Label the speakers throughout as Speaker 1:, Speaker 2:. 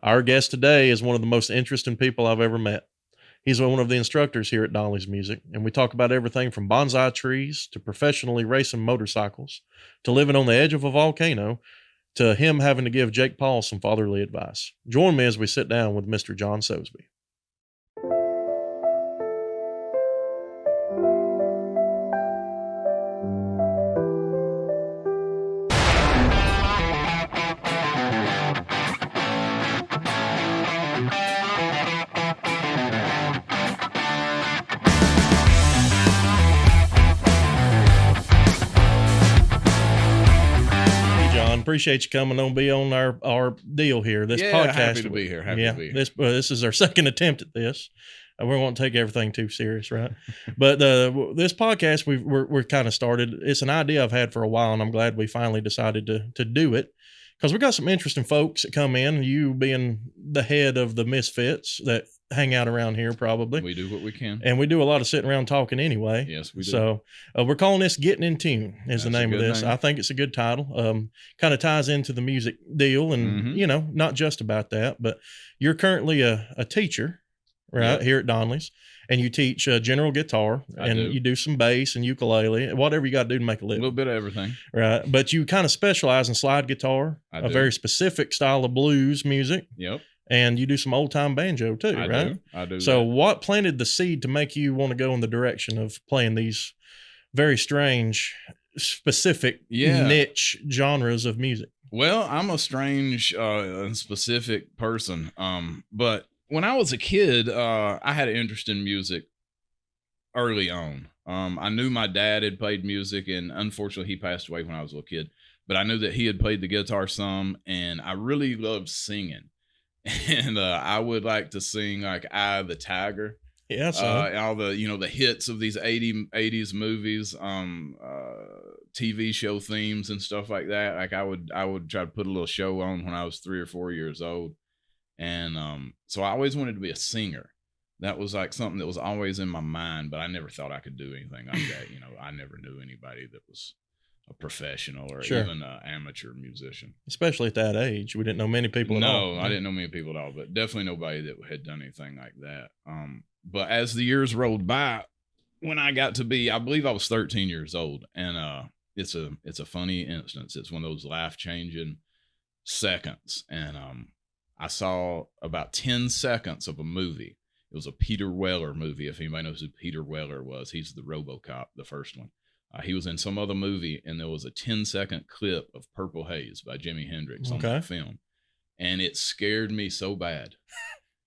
Speaker 1: Our guest today is one of the most interesting people I've ever met. He's one of the instructors here at Donley's Music, and we talk about everything from bonsai trees to professionally racing motorcycles to living on the edge of a volcano to him having to give Jake Paul some fatherly advice. Join me as we sit down with Mr. John Sosebee. Appreciate you coming on, be on our deal here. This podcast.
Speaker 2: Happy to be here. Happy to be here.
Speaker 1: This is our second attempt at this. We won't take everything too serious, right? But this podcast we're kind of started. It's an idea I've had for a while, and I'm glad we finally decided to do it because we got some interesting folks that come in. You being the head of the misfits that hang out around here, probably.
Speaker 2: We do what we can,
Speaker 1: and we do a lot of sitting around talking anyway.
Speaker 2: Yes, we do.
Speaker 1: So we're calling this "Getting in Tune" is the name of this. I think it's a good title. Kind of ties into the music deal, and not just about that. But you're currently a teacher, right, here at Donleys, and you teach general guitar, you do some bass and ukulele, whatever you got to do to make a living.
Speaker 2: A little bit of everything,
Speaker 1: right? But you kind of specialize in slide guitar, a very specific style of blues music.
Speaker 2: Yep.
Speaker 1: And you do some old time banjo too, right?
Speaker 2: I do.
Speaker 1: So what planted the seed to make you want to go in the direction of playing these very strange, specific niche genres of music?
Speaker 2: Well, I'm a strange and specific person. But when I was a kid, I had an interest in music early on. I knew my dad had played music, and unfortunately he passed away when I was a little kid. But I knew that he had played the guitar some, and I really loved singing. And I would like to sing like "Eye of the Tiger," all the the hits of these 80s movies, TV show themes and stuff like that. Like I would try to put a little show on when I was 3 or 4 years old, and so I always wanted to be a singer. That was like something that was always in my mind, but I never thought I could do anything like that. I never knew anybody that was a professional or even an amateur musician.
Speaker 1: Especially at that age. We didn't know many people at all.
Speaker 2: No, I didn't know many people at all, but definitely nobody that had done anything like that. But as the years rolled by, when I got to be, I believe I was 13 years old, and it's a funny instance. It's one of those life-changing seconds, and I saw about 10 seconds of a movie. It was a Peter Weller movie. If anybody knows who Peter Weller was, he's the RoboCop, the first one. He was in some other movie, and there was a 10-second clip of Purple Haze by Jimi Hendrix on that film. And it scared me so bad.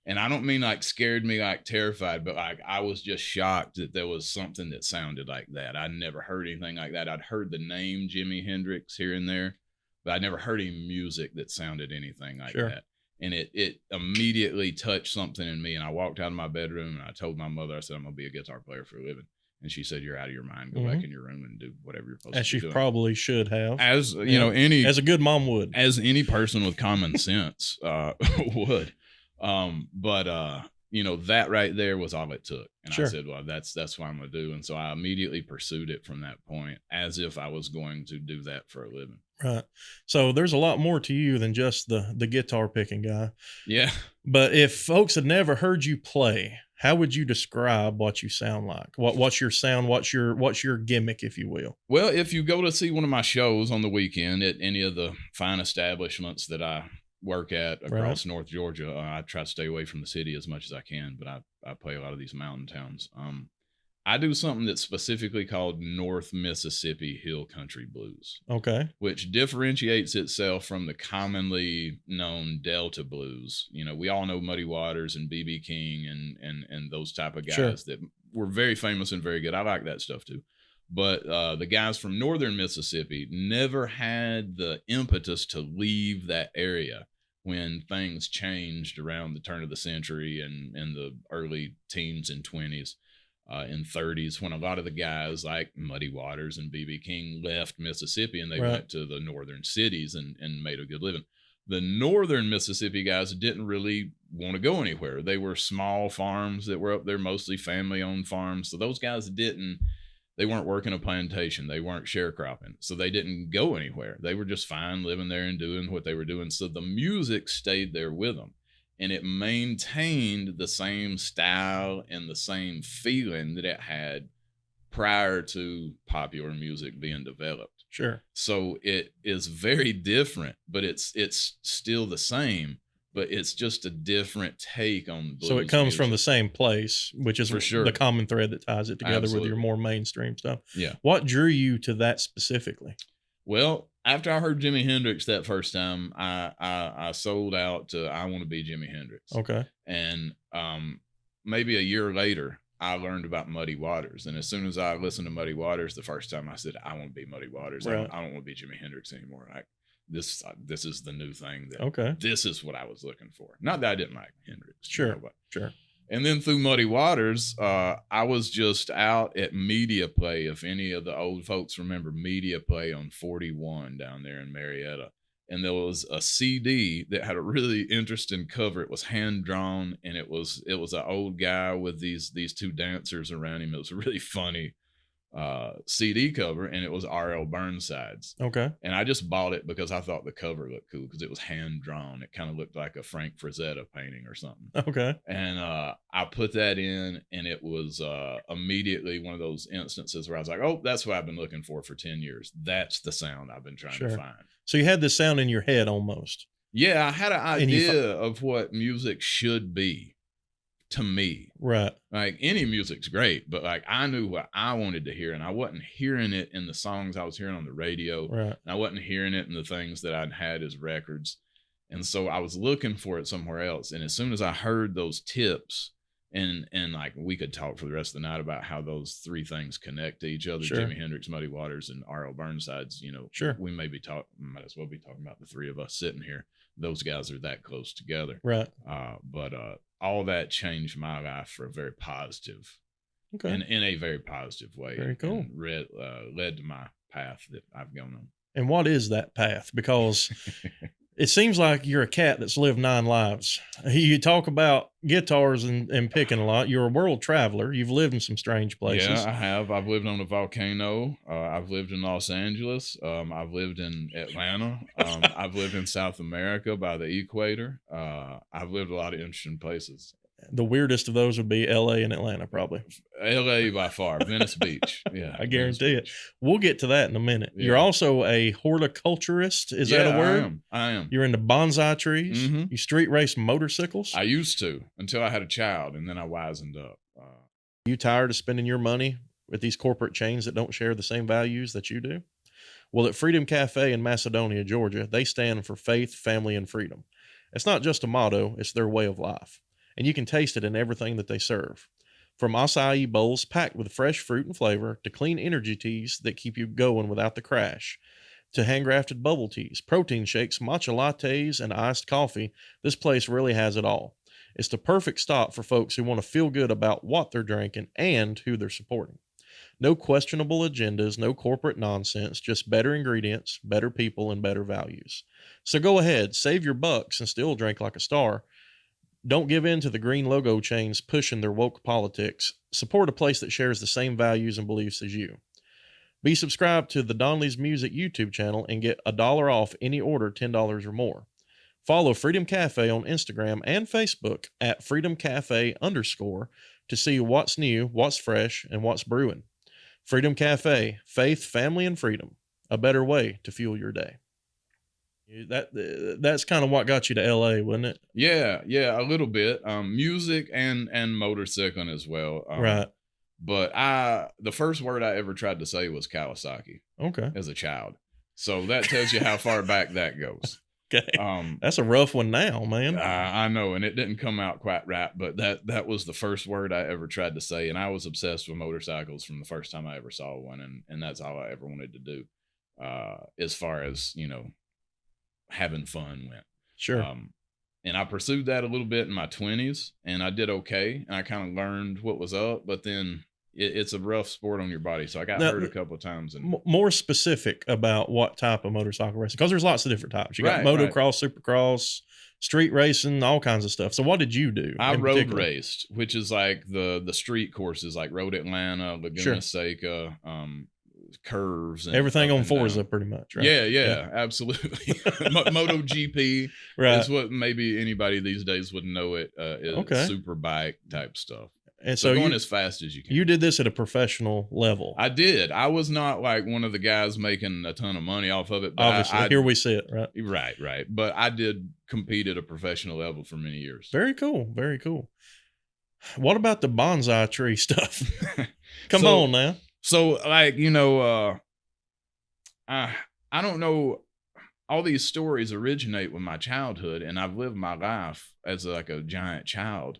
Speaker 2: And I don't mean like scared me like terrified, but like I was just shocked that there was something that sounded like that. I'd never heard anything like that. I'd heard the name Jimi Hendrix here and there, but I'd never heard any music that sounded anything like that. And it immediately touched something in me. And I walked out of my bedroom and I told my mother, I said, I'm going to be a guitar player for a living. And she said, "You're out of your mind. Go back in your room and do whatever you're supposed to do."
Speaker 1: As she probably should have.
Speaker 2: As,
Speaker 1: as a good mom would.
Speaker 2: As any person with common sense would. But that right there was all it took. And I said, well, that's what I'm going to do. And so I immediately pursued it from that point as if I was going to do that for a living.
Speaker 1: Right. So there's a lot more to you than just the guitar picking guy.
Speaker 2: Yeah.
Speaker 1: But if folks had never heard you play, how would you describe what you sound like? What's your sound? What's your gimmick, if you will?
Speaker 2: Well, if you go to see one of my shows on the weekend at any of the fine establishments that I work at across North Georgia, I try to stay away from the city as much as I can, but I play a lot of these mountain towns. I do something that's specifically called North Mississippi Hill Country Blues.
Speaker 1: Okay.
Speaker 2: Which differentiates itself from the commonly known Delta blues. We all know Muddy Waters and B.B. King and those type of guys that were very famous and very good. I like that stuff too. But the guys from northern Mississippi never had the impetus to leave that area when things changed around the turn of the century and in the early teens and 20s. In 30s, when a lot of the guys like Muddy Waters and B.B. King left Mississippi and they went to the northern cities and made a good living. The northern Mississippi guys didn't really want to go anywhere. They were small farms that were up there, mostly family-owned farms. So those guys they weren't working a plantation. They weren't sharecropping. So they didn't go anywhere. They were just fine living there and doing what they were doing. So the music stayed there with them. and it maintained the same style and the same feeling that it had prior to popular music being developed.
Speaker 1: Sure.
Speaker 2: So it is very different, but it's still the same, but it's just a different take on blues.
Speaker 1: So it comes
Speaker 2: music.
Speaker 1: from the same place, which is
Speaker 2: For sure.
Speaker 1: the common thread that ties it together
Speaker 2: Absolutely.
Speaker 1: with your more mainstream stuff.
Speaker 2: Yeah.
Speaker 1: What drew you to that specifically?
Speaker 2: Well, after I heard Jimi Hendrix that first time, I sold out to I Want to Be Jimi Hendrix.
Speaker 1: Okay.
Speaker 2: And maybe a year later, I learned about Muddy Waters. And as soon as I listened to Muddy Waters the first time, I said, I want to be Muddy Waters.
Speaker 1: Right.
Speaker 2: I don't want to be Jimi Hendrix anymore. Like this is the new thing. This is what I was looking for. Not that I didn't like Hendrix.
Speaker 1: Sure.
Speaker 2: But,
Speaker 1: sure.
Speaker 2: And then through Muddy Waters, I was just out at Media Play. If any of the old folks remember Media Play on 41 down there in Marietta. And there was a CD that had a really interesting cover. It was hand drawn, and it was an old guy with these two dancers around him. It was a really funny CD cover, and it was R.L. Burnside's.
Speaker 1: Okay.
Speaker 2: And I just bought it because I thought the cover looked cool because it was hand drawn. It kind of looked like a Frank Frazetta painting or something.
Speaker 1: Okay.
Speaker 2: And I put that in, and it was immediately one of those instances where I was like, oh, that's what I've been looking for 10 years. That's the sound I've been trying to find.
Speaker 1: So you had this sound in your head almost.
Speaker 2: Yeah, I had an idea of what music should be to me.
Speaker 1: Right.
Speaker 2: Like any music's great, but like I knew what I wanted to hear, and I wasn't hearing it in the songs I was hearing on the radio.
Speaker 1: Right.
Speaker 2: And I wasn't hearing it in the things that I'd had as records. And so I was looking for it somewhere else. And as soon as I heard those tips, and like we could talk for the rest of the night about how those three things connect to each other,
Speaker 1: Sure.
Speaker 2: Jimi Hendrix, Muddy Waters, and R.L. Burnside's,
Speaker 1: Sure.
Speaker 2: we might as well be talking about the three of us sitting here. Those guys are that close together.
Speaker 1: Right.
Speaker 2: But all that changed my life for a very positive,
Speaker 1: okay,
Speaker 2: and in a very positive way.
Speaker 1: Very cool.
Speaker 2: And led to my path that I've gone on.
Speaker 1: And what is that path? Because it seems like you're a cat that's lived 9 lives. You talk about guitars and picking a lot. You're a world traveler. You've lived in some strange places.
Speaker 2: Yeah, I have. I've lived on a volcano. I've lived in Los Angeles. I've lived in Atlanta. I've lived in South America by the equator. I've lived a lot of interesting places.
Speaker 1: The weirdest of those would be LA and Atlanta, probably.
Speaker 2: LA by far. Venice Beach. Yeah.
Speaker 1: I guarantee it. We'll get to that in a minute.
Speaker 2: Yeah.
Speaker 1: You're also a horticulturist. Is that a word?
Speaker 2: I am.
Speaker 1: You're into bonsai trees.
Speaker 2: Mm-hmm.
Speaker 1: You street race motorcycles.
Speaker 2: I used to until I had a child, and then I wisened up.
Speaker 1: You tired of spending your money with these corporate chains that don't share the same values that you do? Well, at Freedom Cafe in Macedonia, Georgia, they stand for faith, family, and freedom. It's not just a motto, it's their way of life. And you can taste it in everything that they serve. From acai bowls packed with fresh fruit and flavor, to clean energy teas that keep you going without the crash, to handcrafted bubble teas, protein shakes, matcha lattes, and iced coffee, this place really has it all. It's the perfect stop for folks who want to feel good about what they're drinking and who they're supporting. No questionable agendas, no corporate nonsense, just better ingredients, better people, and better values. So go ahead, save your bucks and still drink like a star. Don't give in to the green logo chains pushing their woke politics. Support a place that shares the same values and beliefs as you. Be subscribed to the Donleys Music YouTube channel and get $1 off any order $10 or more. Follow Freedom Cafe on Instagram and Facebook at freedomcafe_ to see what's new, what's fresh, and what's brewing. Freedom Cafe, faith, family, and freedom. A better way to fuel your day. That's kind of what got you to LA, wasn't it?
Speaker 2: Yeah, a little bit. Music and motorcycling as well.
Speaker 1: Right.
Speaker 2: But the first word I ever tried to say was Kawasaki.
Speaker 1: Okay.
Speaker 2: As a child. So that tells you how far back that goes.
Speaker 1: Okay. That's a rough one now, man.
Speaker 2: I know, and it didn't come out quite right, but that was the first word I ever tried to say, and I was obsessed with motorcycles from the first time I ever saw one, and that's all I ever wanted to do. As far as, having fun went.
Speaker 1: Sure.
Speaker 2: And I pursued that a little bit in my 20s, and I did okay, and I kind of learned what was up, but then it's a rough sport on your body, so I got hurt a couple of times. And
Speaker 1: more specific about what type of motorcycle racing, because there's lots of different types. You got motocross, supercross, street racing, all kinds of stuff. So what did you do?
Speaker 2: I road raced, which is like the street courses, like Road Atlanta, Laguna Seca, curves and
Speaker 1: everything
Speaker 2: up
Speaker 1: on
Speaker 2: and
Speaker 1: Forza
Speaker 2: down.
Speaker 1: pretty much, right?
Speaker 2: Yeah, absolutely. MotoGP
Speaker 1: Right.
Speaker 2: is what maybe anybody these days would know it. Is super bike type stuff.
Speaker 1: And
Speaker 2: So going
Speaker 1: you,
Speaker 2: as fast as you can.
Speaker 1: You did this at a professional level.
Speaker 2: I did. I was not like one of the guys making a ton of money off of it. But
Speaker 1: obviously, here we see it, right?
Speaker 2: Right. But I did compete at a professional level for many years.
Speaker 1: Very cool. Very cool. What about the bonsai tree stuff? Come on now.
Speaker 2: So, like, you know, I don't know. All these stories originate with my childhood, and I've lived my life as like a giant child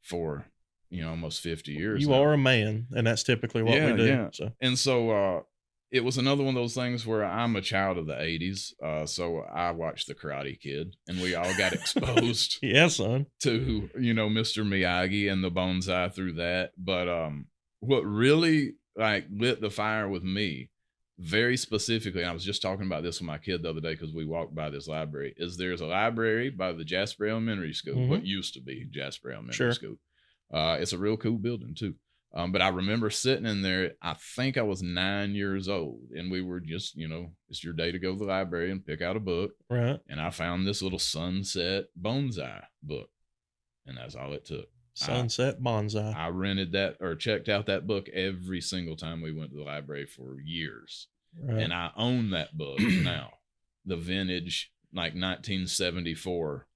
Speaker 2: for, you know, almost 50 years.
Speaker 1: You are a man, and that's typically what we do.
Speaker 2: Yeah.
Speaker 1: So.
Speaker 2: And so it was another one of those things where I'm a child of the 80s. So I watched The Karate Kid, and we all got exposed
Speaker 1: Yeah, son.
Speaker 2: to, you know, Mr. Miyagi and the bonsai through that. But what really like lit the fire with me, very specifically, and I was just talking about this with my kid the other day because we walked by this library, is there's a library by the Jasper Elementary School, what used to be Jasper Elementary School. It's a real cool building too. But I remember sitting in there, I think I was 9 years old, and we were just, you know, it's your day to go to the library and pick out a book.
Speaker 1: Right.
Speaker 2: And I found this little sunset bonsai book, and that's all it took.
Speaker 1: Sunset bonsai.
Speaker 2: I rented that or checked out that book every single time we went to the library for years. Right. And I own that book now, the vintage, like 1974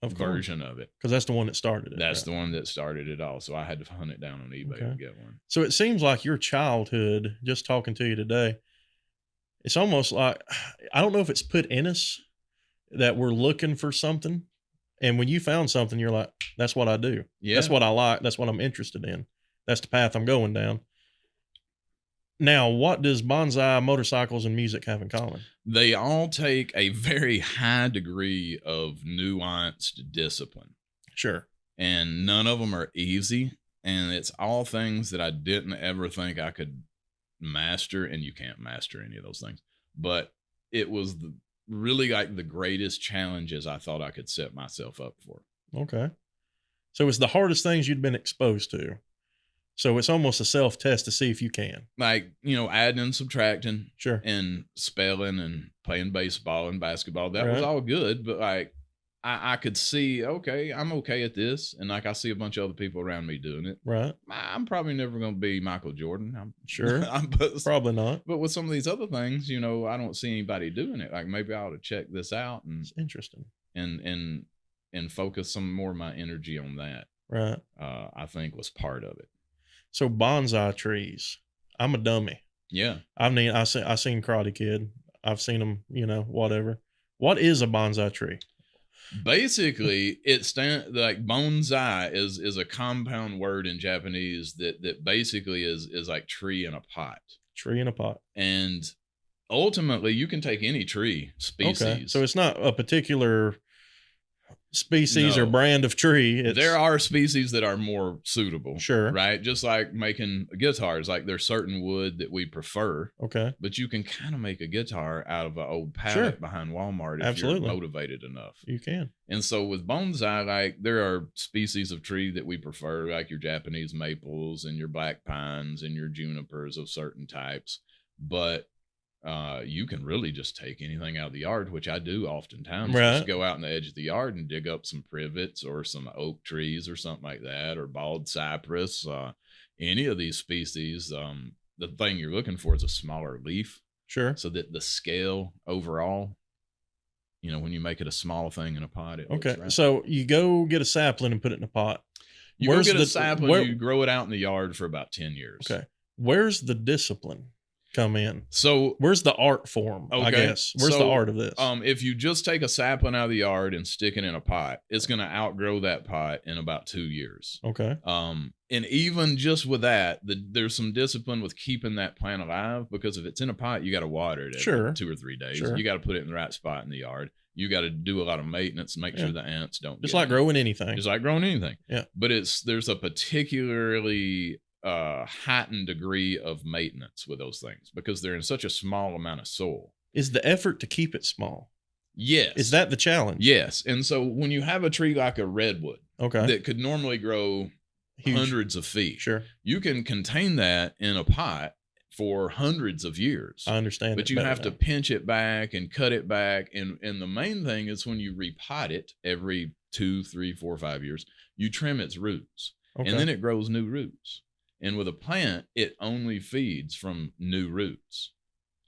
Speaker 2: version of it,
Speaker 1: because that's the one that started it.
Speaker 2: That's the one that started it all. So I had to hunt it down on eBay to get one.
Speaker 1: So it seems like your childhood, just talking to you today, it's almost like, I don't know if it's put in us that we're looking for something, and when you found something, you're like, that's what I do. Yeah, that's what I like. That's what I'm interested in. That's the path I'm going down. Now, what does bonsai, motorcycles, and music have in common?
Speaker 2: They all take a very high degree of nuanced discipline.
Speaker 1: Sure.
Speaker 2: And none of them are easy. And it's all things that I didn't ever think I could master. And you can't master any of those things. But it was really like the greatest challenges I thought I could set myself up for.
Speaker 1: Okay. So it's the hardest things you'd been exposed to. So it's almost a self-test to see if you can.
Speaker 2: Like, you know, adding and subtracting.
Speaker 1: Sure.
Speaker 2: And spelling and playing baseball and basketball. That was all good. But like, I could see, okay, I'm okay at this. And like, I see a bunch of other people around me doing it.
Speaker 1: Right.
Speaker 2: I'm probably never going to be Michael Jordan. I'm
Speaker 1: sure. Probably not.
Speaker 2: But with some of these other things, you know, I don't see anybody doing it. Like maybe I ought to check this out. And
Speaker 1: it's interesting.
Speaker 2: And focus some more of my energy on that.
Speaker 1: Right.
Speaker 2: I think was part of it.
Speaker 1: So bonsai trees, I'm a dummy.
Speaker 2: Yeah.
Speaker 1: I mean, I seen Karate Kid. I've seen them, you know, whatever. What is a bonsai tree?
Speaker 2: Basically, like bonsai is a compound word in Japanese that basically is like tree in a pot.
Speaker 1: Tree in a pot.
Speaker 2: And ultimately, you can take any tree species.
Speaker 1: Okay. So it's not a particular species or brand of tree.
Speaker 2: There are species that are more suitable.
Speaker 1: Sure.
Speaker 2: Right? Just like making guitars, like there's certain wood that we prefer.
Speaker 1: Okay.
Speaker 2: But you can kind of make a guitar out of an old pallet behind Walmart if you're motivated enough.
Speaker 1: You can.
Speaker 2: And so with bonsai, like there are species of tree that we prefer, like your Japanese maples and your black pines and your junipers of certain types. But you can really just take anything out of the yard, which I do oftentimes. Right. Just go out in the edge of the yard and dig up some privets or some oak trees or something like that, or bald cypress. Any of these species, the thing you're looking for is a smaller leaf.
Speaker 1: Sure.
Speaker 2: So that the scale overall, you know, when you make it a small thing in a pot, it
Speaker 1: okay.
Speaker 2: Right.
Speaker 1: So you go get a sapling and put it in a pot.
Speaker 2: You go get a sapling, you grow it out in the yard for about 10 years.
Speaker 1: Okay. Where's the discipline come in?
Speaker 2: So
Speaker 1: where's the art form? I guess where's the art of this?
Speaker 2: If you just take a sapling out of the yard and stick it in a pot, it's going to outgrow that pot in about 2 years.
Speaker 1: Okay.
Speaker 2: And even just with that, there's some discipline with keeping that plant alive, because if it's in a pot, you got to water it every 2 or 3 days. You got to put it in the right spot in the yard. You got to do a lot of maintenance, make sure the ants don't
Speaker 1: just like growing anything.
Speaker 2: Just like growing anything.
Speaker 1: Yeah.
Speaker 2: But there's a particularly heightened degree of maintenance with those things because they're in such a small amount of soil.
Speaker 1: Is the effort to keep it small?
Speaker 2: Yes.
Speaker 1: Is that the challenge?
Speaker 2: Yes. And so when you have a tree like a redwood, that could normally grow hundreds of feet,
Speaker 1: sure,
Speaker 2: you can contain that in a pot for hundreds of years.
Speaker 1: I understand.
Speaker 2: But you have to pinch it back and cut it back. And the main thing is when you repot it every 2, 3, 4, 5 years, you trim its roots. Okay. And then it grows new roots. And with a plant, it only feeds from new roots.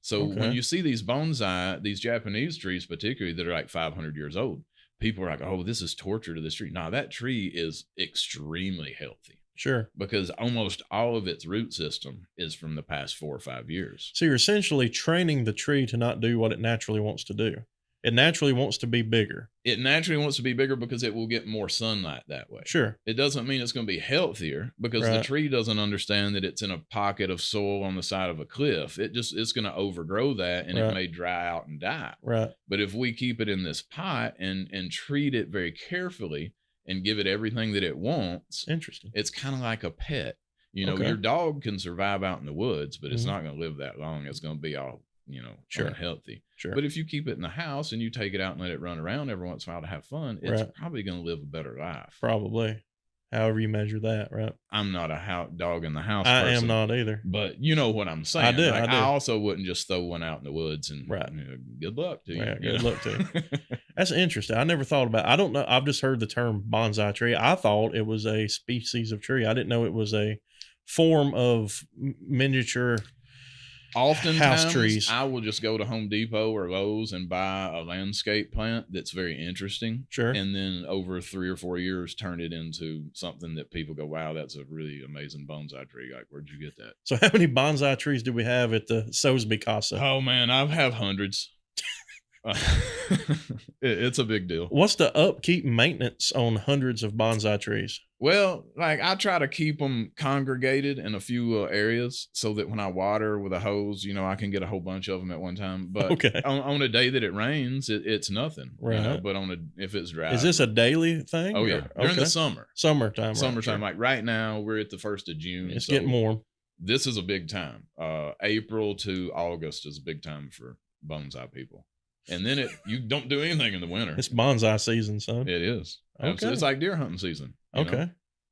Speaker 2: So when you see these bonsai, these Japanese trees particularly that are like 500 years old, people are like, oh, this is torture to this tree. No, that tree is extremely healthy.
Speaker 1: Sure.
Speaker 2: Because almost all of its root system is from the past 4 or 5 years.
Speaker 1: So you're essentially training the tree to not do what it naturally wants to do. It naturally wants to be bigger.
Speaker 2: It naturally wants to be bigger because it will get more sunlight that way.
Speaker 1: Sure.
Speaker 2: It doesn't mean it's going to be healthier because the tree doesn't understand that it's in a pocket of soil on the side of a cliff. It's going to overgrow that and it may dry out and die.
Speaker 1: Right.
Speaker 2: But if we keep it in this pot and treat it very carefully and give it everything that it wants,
Speaker 1: interesting.
Speaker 2: It's kind of like a pet. You know, your dog can survive out in the woods, but it's not going to live that long. It's going to be all, unhealthy.
Speaker 1: Sure.
Speaker 2: But if you keep it in the house and you take it out and let it run around every once in a while to have fun, it's probably going to live a better life.
Speaker 1: Probably. However you measure that, right?
Speaker 2: I'm not a dog in the house
Speaker 1: I
Speaker 2: person,
Speaker 1: am not either.
Speaker 2: But you know what I'm saying.
Speaker 1: I do.
Speaker 2: I also wouldn't just throw one out in the woods and good luck to you.
Speaker 1: Yeah, good luck to you. That's interesting. I never thought about it. I don't know. I've just heard the term bonsai tree. I thought it was a species of tree. I didn't know it was a form of miniature
Speaker 2: Oftentimes,
Speaker 1: house trees.
Speaker 2: I will just go to Home Depot or Lowe's and buy a landscape plant that's very interesting.
Speaker 1: Sure.
Speaker 2: And then over 3 or 4 years, turn it into something that people go, wow, that's a really amazing bonsai tree. Like, where'd you get that?
Speaker 1: So how many bonsai trees do we have at the Sosebee Casa?
Speaker 2: Oh, man, I have hundreds. It's a big deal.
Speaker 1: What's the upkeep and maintenance on hundreds of bonsai trees?
Speaker 2: Well, like I try to keep them congregated in a few areas so that when I water with a hose, I can get a whole bunch of them at one time. But on a day that it rains, it's nothing.
Speaker 1: Right.
Speaker 2: But if it's dry.
Speaker 1: Is this a daily thing?
Speaker 2: Oh, yeah. During the summer.
Speaker 1: Summertime.
Speaker 2: Summertime. Like right now, we're at the 1st of June.
Speaker 1: It's getting warm.
Speaker 2: This is a big time. April to August is a big time for bonsai people. And then you don't do anything in the winter.
Speaker 1: It's bonsai season, son.
Speaker 2: It is.
Speaker 1: Okay.
Speaker 2: Absolutely. It's like deer hunting season.
Speaker 1: Okay.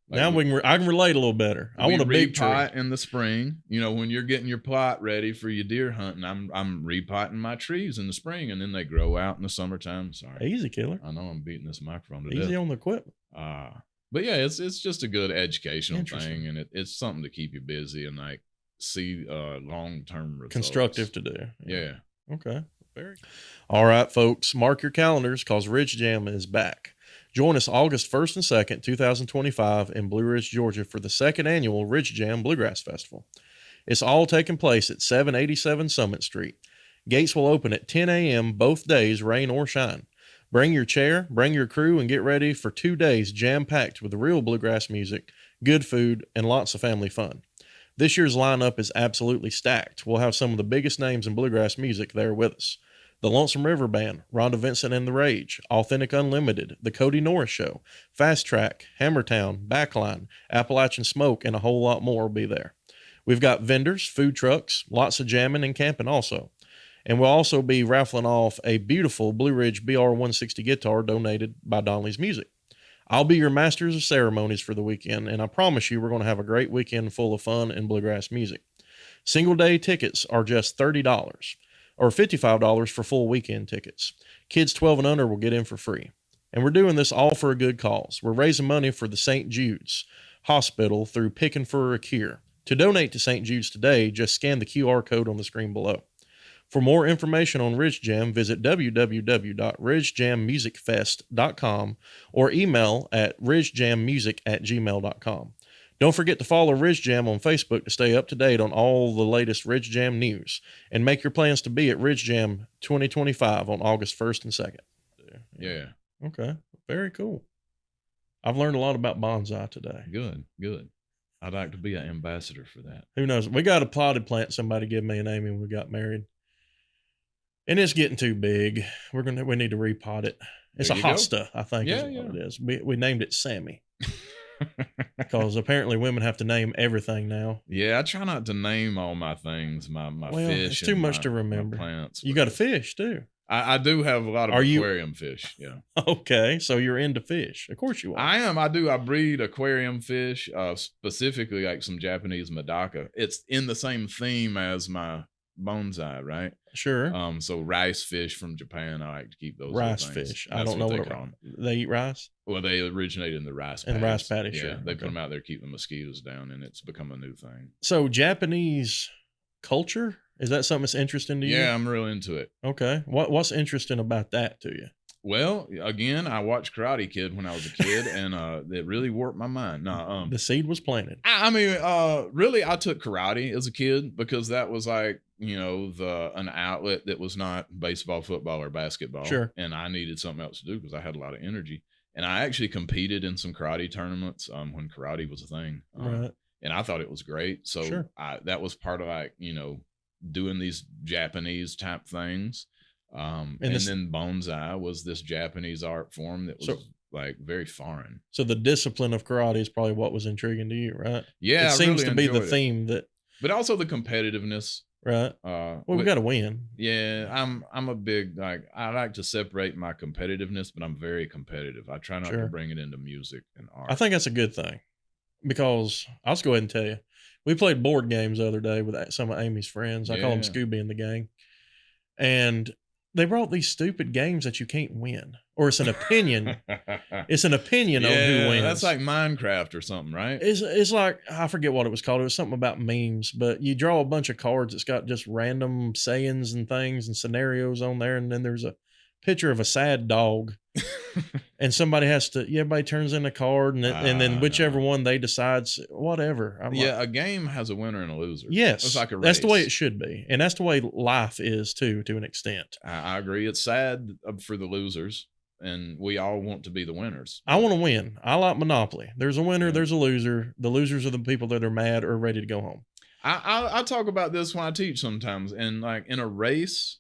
Speaker 1: Now I can relate a little better. I want a big tree.
Speaker 2: In the spring. When you're getting your plot ready for your deer hunting, I'm repotting my trees in the spring, and then they grow out in the summertime. Sorry.
Speaker 1: Easy, killer.
Speaker 2: I know I'm beating this microphone to
Speaker 1: death. Easy on the equipment.
Speaker 2: But yeah, it's just a good educational thing, and it's something to keep you busy and like see long-term results.
Speaker 1: Constructive to do.
Speaker 2: Yeah.
Speaker 1: Okay. All right, folks, mark your calendars because Ridge Jam is back. Join us August 1st and 2nd, 2025 in Blue Ridge, Georgia for the 2nd annual Ridge Jam Bluegrass Festival. It's all taking place at 787 Summit Street. Gates will open at 10 a.m. both days, rain or shine. Bring your chair, bring your crew, and get ready for 2 days jam-packed with real bluegrass music, good food, and lots of family fun. This year's lineup is absolutely stacked. We'll have some of the biggest names in bluegrass music there with us. The Lonesome River Band, Rhonda Vincent and the Rage, Authentic Unlimited, The Cody Norris Show, Fast Track, Hammertown, Backline, Appalachian Smoke, and a whole lot more will be there. We've got vendors, food trucks, lots of jamming and camping also. And we'll also be raffling off a beautiful Blue Ridge BR-160 guitar donated by Donley's Music. I'll be your masters of ceremonies for the weekend, and I promise you we're going to have a great weekend full of fun and bluegrass music. Single day tickets are just $30. Or $55 for full weekend tickets. Kids 12 and under will get in for free. And we're doing this all for a good cause. We're raising money for the St. Jude's Hospital through Pickin' for a Cure. To donate to St. Jude's today, just scan the QR code on the screen below. For more information on Ridge Jam, visit www.ridgejammusicfest.com or email at ridgejammusic@gmail.com. Don't forget to follow Ridge Jam on Facebook to stay up to date on all the latest Ridge Jam news. And make your plans to be at Ridge Jam 2025 on August 1st and 2nd.
Speaker 2: Yeah.
Speaker 1: Okay. Very cool. I've learned a lot about bonsai today.
Speaker 2: Good. I'd like to be an ambassador for that.
Speaker 1: Who knows? We got a potted plant somebody gave me and Amy when we got married. And it's getting too big. We need to repot it. It's a hosta, I think is what it is. We named it Sammy. Because apparently women have to name everything now.
Speaker 2: Yeah, I try not to name all my things, my fish.
Speaker 1: It's too much to remember.
Speaker 2: Plants.
Speaker 1: You got a fish too.
Speaker 2: I do have a lot of aquarium fish. Yeah.
Speaker 1: Okay, so you're into fish. Of course you are.
Speaker 2: I am. I do. I breed aquarium fish, specifically like some Japanese Medaka. It's in the same theme as my bonsai, right?
Speaker 1: Sure.
Speaker 2: So rice fish from Japan. I like to keep those
Speaker 1: rice fish. I don't know what they eat rice.
Speaker 2: Well, they originated in the rice paddies.
Speaker 1: In rice paddies,
Speaker 2: yeah,
Speaker 1: sure.
Speaker 2: They put them out there, keep the mosquitoes down, and it's become a new thing.
Speaker 1: So Japanese culture, is that something that's interesting to you?
Speaker 2: Yeah, I'm real into it.
Speaker 1: Okay. What's interesting about that to you?
Speaker 2: Well, again, I watched Karate Kid when I was a kid, and it really warped my mind. No,
Speaker 1: the seed was planted.
Speaker 2: I mean, really, I took karate as a kid because that was like, an outlet that was not baseball, football, or basketball.
Speaker 1: Sure.
Speaker 2: And I needed something else to do because I had a lot of energy. And I actually competed in some karate tournaments when karate was a thing.
Speaker 1: Right.
Speaker 2: And I thought it was great. So
Speaker 1: sure.
Speaker 2: That was part of like, doing these Japanese type things. And then bonsai was this Japanese art form that was like very foreign. So the
Speaker 1: discipline of karate is probably what was intriguing to you, right?
Speaker 2: Yeah,
Speaker 1: it seems to be the theme
Speaker 2: but also the competitiveness,
Speaker 1: right? Well, we got to win.
Speaker 2: Yeah, I'm a big I like to separate my competitiveness, but I'm very competitive. I try not to bring it into music and art.
Speaker 1: I think that's a good thing because I'll just go ahead and tell you, we played board games the other day with some of Amy's friends. I call them Scooby and the gang, and they brought these stupid games that you can't win, or it's an opinion. It's an opinion on who wins.
Speaker 2: That's like Minecraft or something, right?
Speaker 1: It's like, I forget what it was called. It was something about memes, but you draw a bunch of cards that's got just random sayings and things and scenarios on there, and then there's a picture of a sad dog, and everybody turns in a card, and then whichever one they decides, whatever.
Speaker 2: A game has a winner and a loser.
Speaker 1: Yes,
Speaker 2: it's like a race.
Speaker 1: That's the way it should be, and that's the way life is too, to an extent.
Speaker 2: I agree. It's sad for the losers, and we all want to be the winners.
Speaker 1: I want to win. I like Monopoly. There's a winner, there's a loser. The losers are the people that are mad or ready to go home.
Speaker 2: I talk about this when I teach sometimes, and like in a race,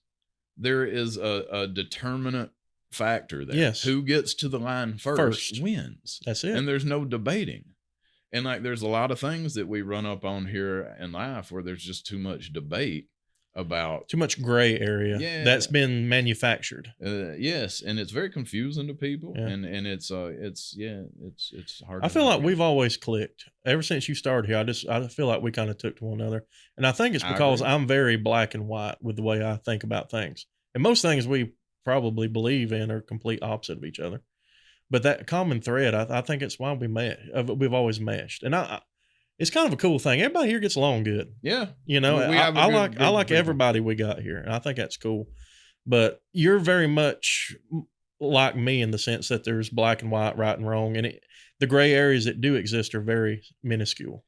Speaker 2: there is a determinant factor there.
Speaker 1: Yes.
Speaker 2: Who gets to the line first wins.
Speaker 1: That's it.
Speaker 2: And there's no debating. And like there's a lot of things that we run up on here in life where there's just too much debate about
Speaker 1: too much gray area that's been manufactured.
Speaker 2: Yes, and it's very confusing to people, and it's hard.
Speaker 1: I feel like we've always clicked ever since you started here. I feel like we kind of took to one another, and I think it's because I'm very black and white with the way I think about things, and most things we probably believe in are complete opposite of each other. But that common thread, I think it's why we've always meshed, and it's kind of a cool thing. Everybody here gets along good.
Speaker 2: Yeah.
Speaker 1: I like everybody we got here, and I think that's cool. But you're very much like me in the sense that there's black and white, right and wrong, and the gray areas that do exist are very minuscule.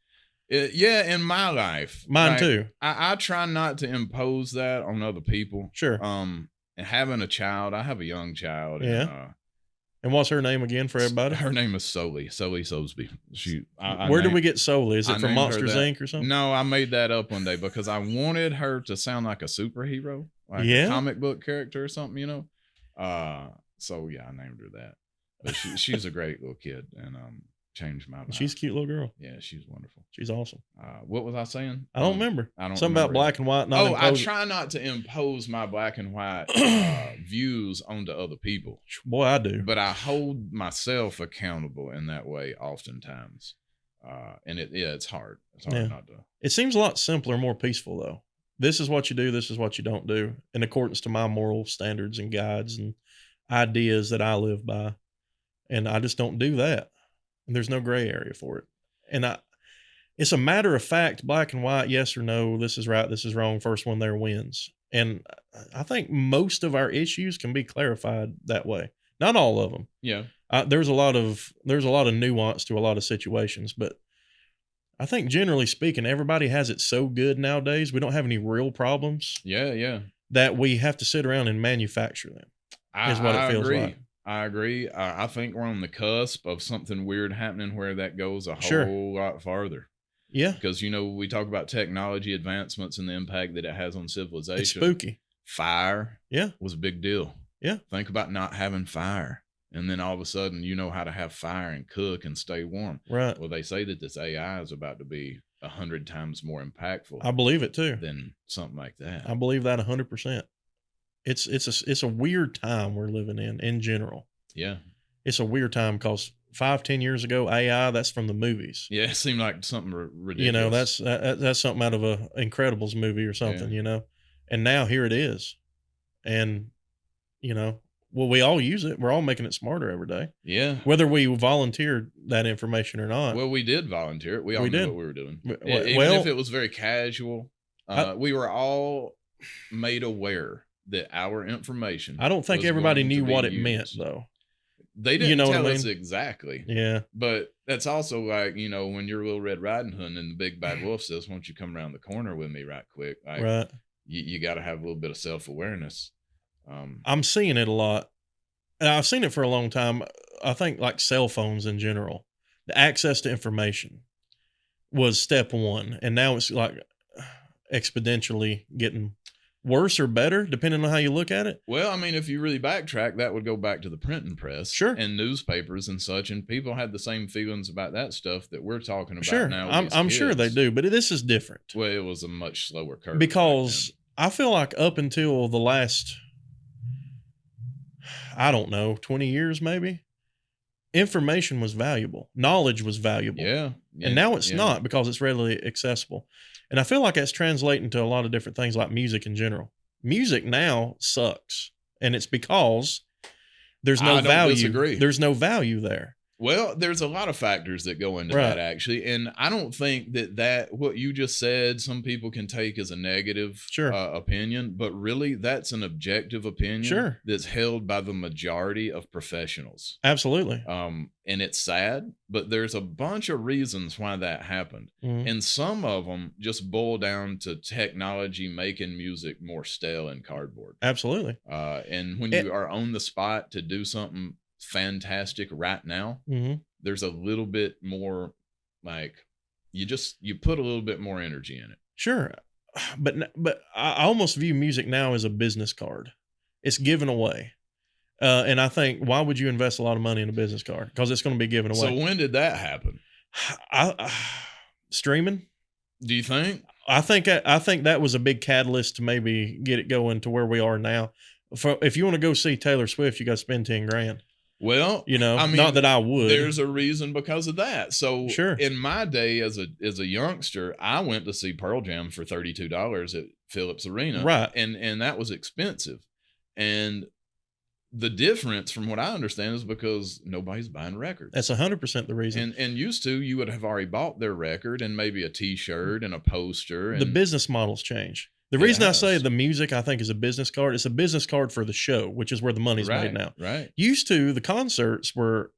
Speaker 2: In my life.
Speaker 1: Mine too.
Speaker 2: I try not to impose that on other people.
Speaker 1: Sure.
Speaker 2: And having a child, I have a young child.
Speaker 1: Yeah. And what's her name again for everybody?
Speaker 2: Her name is Sully Sosebee.
Speaker 1: Where did we get Sully? Is it from Monsters Inc. or something?
Speaker 2: No, I made that up one day because I wanted her to sound like a superhero, like a comic book character or something, So I named her that. But she's a great little kid, and changed my life.
Speaker 1: She's a cute little girl.
Speaker 2: Yeah, she's wonderful.
Speaker 1: She's awesome.
Speaker 2: What was I saying?
Speaker 1: I don't remember. Something
Speaker 2: remember
Speaker 1: about black and white.
Speaker 2: I try not to impose my black and white views onto other people.
Speaker 1: Boy, I do.
Speaker 2: But I hold myself accountable in that way oftentimes. And it's hard. It's hard not to.
Speaker 1: It seems a lot simpler, more peaceful though. This is what you do. This is what you don't do in accordance to my moral standards and guides and ideas that I live by. And I just don't do that. And there's no gray area for it. And it's a matter of fact, black and white, yes or no, this is right, this is wrong, first one there wins. And I think most of our issues can be clarified that way. Not all of them.
Speaker 2: Yeah.
Speaker 1: There's a lot of nuance to a lot of situations, but I think generally speaking, everybody has it so good nowadays. We don't have any real problems.
Speaker 2: Yeah.
Speaker 1: That we have to sit around and manufacture them. Is what it feels like.
Speaker 2: I agree. I think we're on the cusp of something weird happening where that goes a whole lot farther.
Speaker 1: Yeah.
Speaker 2: Because, we talk about technology advancements and the impact that it has on civilization.
Speaker 1: It's spooky.
Speaker 2: Fire was a big deal.
Speaker 1: Yeah.
Speaker 2: Think about not having fire. And then all of a sudden, you know how to have fire and cook and stay warm.
Speaker 1: Right.
Speaker 2: Well, they say that this AI is about to be 100 times more impactful.
Speaker 1: I believe it too.
Speaker 2: Than something like that.
Speaker 1: I believe that 100%. it's a weird time we're living in general.
Speaker 2: Yeah.
Speaker 1: It's a weird time because 5-10 years ago, AI, that's from the movies.
Speaker 2: Yeah, it seemed like something ridiculous.
Speaker 1: You know, that's something out of a Incredibles movie or something, you know. And now here it is. And, you know, well, we all use it. We're all making it smarter every day.
Speaker 2: Yeah.
Speaker 1: Whether we volunteered that information or not.
Speaker 2: Well, we did volunteer it. We all knew what we were doing. Even if it was very casual, we were all made aware that our information.
Speaker 1: I don't think everybody knew what it meant, though.
Speaker 2: They didn't tell us exactly.
Speaker 1: Yeah.
Speaker 2: But that's also like, you know, when you're Little Red Riding Hood and the big bad wolf says, won't you come around the corner with me right quick? Like,
Speaker 1: right.
Speaker 2: You got to have a little bit of self-awareness.
Speaker 1: I'm seeing it a lot. And I've seen it for a long time. I think like cell phones in general, the access to information was step one. And now it's like exponentially getting worse or better, depending on how you look at it.
Speaker 2: Well, I mean, if you really backtrack, that would go back to the printing press,
Speaker 1: sure,
Speaker 2: and newspapers and such, and people had the same feelings about that stuff that we're talking about
Speaker 1: sure.
Speaker 2: now.
Speaker 1: I'm sure they do, but this is different.
Speaker 2: Well, it was a much slower curve
Speaker 1: because I feel like up until the last, I don't know, 20 years maybe, information was valuable, knowledge was valuable.
Speaker 2: Yeah,
Speaker 1: and now it's not because it's readily accessible. And I feel like that's translating to a lot of different things like music in general. Music now sucks. And it's because there's no value.
Speaker 2: Disagree.
Speaker 1: There's no value there.
Speaker 2: Well, there's a lot of factors that go into that, actually. And I don't think that what you just said, some people can take as a negative opinion, but really that's an objective opinion that's held by the majority of professionals.
Speaker 1: Absolutely.
Speaker 2: And it's sad, but there's a bunch of reasons why that happened. Mm-hmm. And some of them just boil down to technology making music more stale and cardboard.
Speaker 1: Absolutely.
Speaker 2: And when you are on the spot to do something fantastic right now, there's a little bit more like you put a little bit more energy in it.
Speaker 1: Sure. But I almost view music now as a business card. It's given away. And I think, why would you invest a lot of money in a business card? Because it's going to be given away.
Speaker 2: So when did that happen?
Speaker 1: Streaming.
Speaker 2: Do you think?
Speaker 1: I think that was a big catalyst to maybe get it going to where we are now. If you want to go see Taylor Swift, you got to spend $10,000.
Speaker 2: Well,
Speaker 1: you know, I mean, not that I would.
Speaker 2: There's a reason because of that. So in my day as a youngster, I went to see Pearl Jam for $32 at Phillips Arena.
Speaker 1: Right.
Speaker 2: And that was expensive. And the difference from what I understand is because nobody's buying records.
Speaker 1: That's 100% the reason.
Speaker 2: And used to, you would have already bought their record and maybe a t-shirt and a poster. And
Speaker 1: the business models change. The reason I say the music, I think, is a business card, it's a business card for the show, which is where the money's made now.
Speaker 2: Right.
Speaker 1: Used to, the concerts were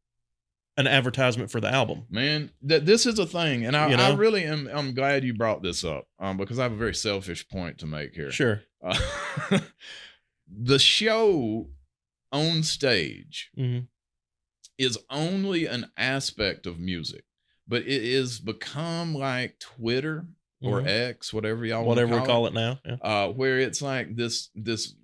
Speaker 1: an advertisement for the album.
Speaker 2: Man, this is a thing. And I really I'm glad you brought this up because I have a very selfish point to make here.
Speaker 1: Sure.
Speaker 2: The show on stage is only an aspect of music, but it is become like Twitter or X, whatever y'all
Speaker 1: we call it now,
Speaker 2: where it's like this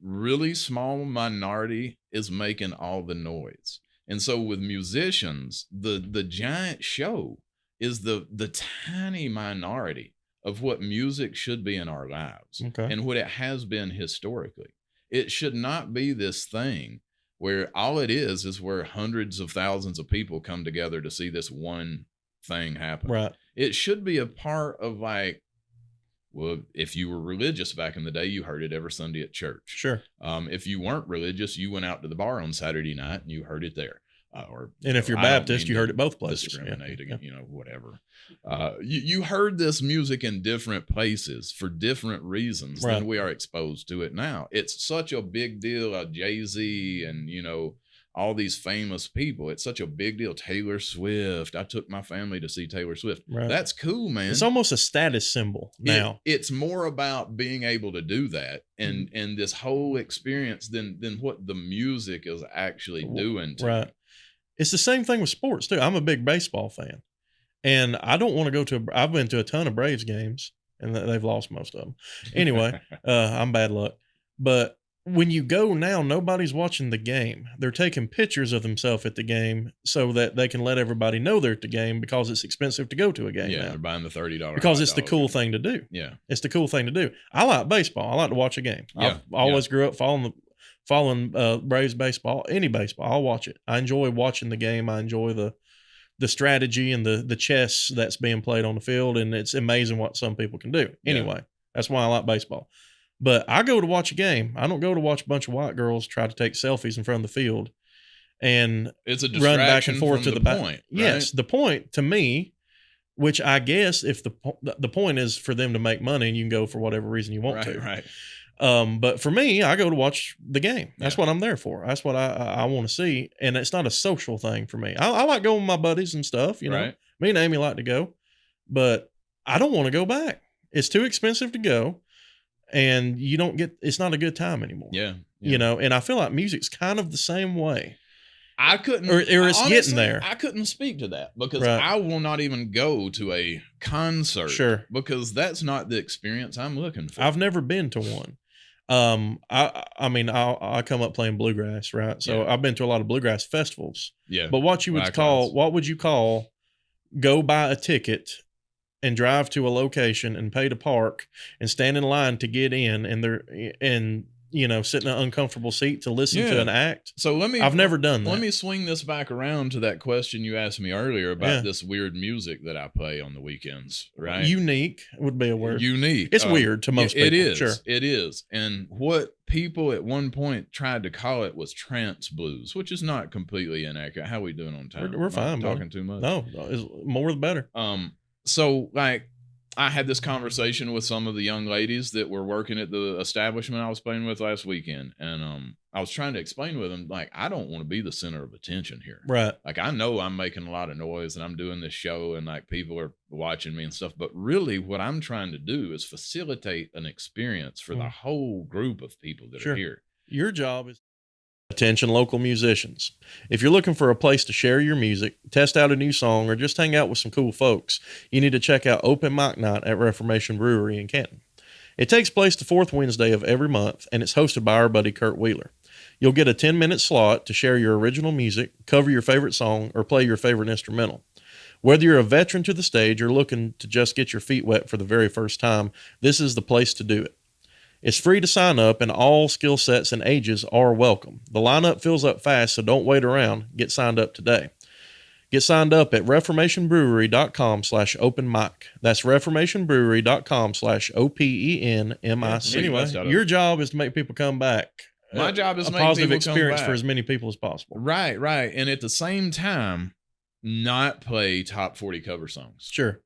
Speaker 2: really small minority is making all the noise. And so with musicians, the giant show is the tiny minority of what music should be in our lives and what it has been historically. It should not be this thing where all it is where hundreds of thousands of people come together to see this one thing happen.
Speaker 1: Right.
Speaker 2: It should be a part of like, well, if you were religious back in the day, you heard it every Sunday at church.
Speaker 1: Sure.
Speaker 2: If you weren't religious, you went out to the bar on Saturday night and you heard it there. And
Speaker 1: if you're Baptist, you heard it both places.
Speaker 2: Discriminating, whatever. You heard this music in different places for different reasons than we are exposed to it now. It's such a big deal. Jay-Z and, all these famous people. It's such a big deal. Taylor Swift. I took my family to see Taylor Swift. Right. That's cool, man.
Speaker 1: It's almost a status symbol now.
Speaker 2: It's more about being able to do that and this whole experience than what the music is actually doing to me.
Speaker 1: It's the same thing with sports too. I'm a big baseball fan, and I don't want to go I've been to a ton of Braves games, and they've lost most of them. Anyway, I'm bad luck. But when you go now, nobody's watching the game. They're taking pictures of themselves at the game so that they can let everybody know they're at the game because it's expensive to go to a game.
Speaker 2: Yeah,
Speaker 1: now.
Speaker 2: They're buying the $30
Speaker 1: because it's the cool thing to do.
Speaker 2: Yeah,
Speaker 1: it's the cool thing to do. I like baseball. I like to watch a game.
Speaker 2: Yeah,
Speaker 1: I always grew up following following Braves baseball, any baseball. I'll watch it. I enjoy watching the game. I enjoy the strategy and the chess that's being played on the field, and it's amazing what some people can do. Anyway, that's why I like baseball. But I go to watch a game. I don't go to watch a bunch of white girls try to take selfies in front of the field and
Speaker 2: it's a
Speaker 1: run back and forth
Speaker 2: from
Speaker 1: to the
Speaker 2: point,
Speaker 1: back.
Speaker 2: right?
Speaker 1: Yes, the point to me, which I guess if the point is for them to make money and you can go for whatever reason you want to.
Speaker 2: Right.
Speaker 1: But for me, I go to watch the game. That's what I'm there for. That's what I want to see. And it's not a social thing for me. I like going with my buddies and stuff, you know.
Speaker 2: Right.
Speaker 1: Me and Amy like to go, but I don't want to go back. It's too expensive to go, and you don't get, it's not a good time anymore.
Speaker 2: Yeah.
Speaker 1: You know, and I feel like music's kind of the same way.
Speaker 2: I couldn't,
Speaker 1: or it's
Speaker 2: honestly,
Speaker 1: getting there.
Speaker 2: I couldn't speak to that because I will not even go to a concert.
Speaker 1: Sure.
Speaker 2: Because that's not the experience I'm looking for.
Speaker 1: I've never been to one. I mean, I come up playing bluegrass, right? So I've been to a lot of bluegrass festivals.
Speaker 2: Yeah.
Speaker 1: But what would you call go buy a ticket and drive to a location and pay to park and stand in line to get in, and you know, sit in an uncomfortable seat to listen to an act.
Speaker 2: So
Speaker 1: I've never done that.
Speaker 2: Let me swing this back around to that question you asked me earlier about this weird music that I play on the weekends, right?
Speaker 1: Unique would be a word.
Speaker 2: Unique.
Speaker 1: It's weird to most people.
Speaker 2: It is.
Speaker 1: Sure.
Speaker 2: It is. And what people at one point tried to call it was trance blues, which is not completely inaccurate. How we doing on time?
Speaker 1: We're fine.
Speaker 2: Talking too much?
Speaker 1: No, more the better.
Speaker 2: So like, I had this conversation with some of the young ladies that were working at the establishment I was playing with last weekend. And I was trying to explain with them, like, I don't want to be the center of attention here.
Speaker 1: Right.
Speaker 2: Like, I know I'm making a lot of noise and I'm doing this show and like people are watching me and stuff. But really what I'm trying to do is facilitate an experience for the whole group of people that are here.
Speaker 1: Your job is attention local musicians. If you're looking for a place to share your music, test out a new song, or just hang out with some cool folks, you need to check out Open Mic Night at Reformation Brewery in Gettin. It takes place the fourth Wednesday of every month, and it's hosted by our buddy Kurt Wheeler. You'll get a 10-minute slot to share your original music, cover your favorite song, or play your favorite instrumental. Whether you're a veteran to the stage or looking to just get your feet wet for the very first time, this is the place to do it. It's free to sign up, and all skill sets and ages are welcome. The lineup fills up fast, so don't wait around. Get signed up today. Get signed up at reformationbrewery.com/openmic. That's reformationbrewery.com/OPENMIC. Anyway, your job is to make people come back.
Speaker 2: My job is to
Speaker 1: make
Speaker 2: a
Speaker 1: positive
Speaker 2: people
Speaker 1: experience
Speaker 2: come back
Speaker 1: for as many people as possible.
Speaker 2: Right. And at the same time, not play top 40 cover songs.
Speaker 1: Sure.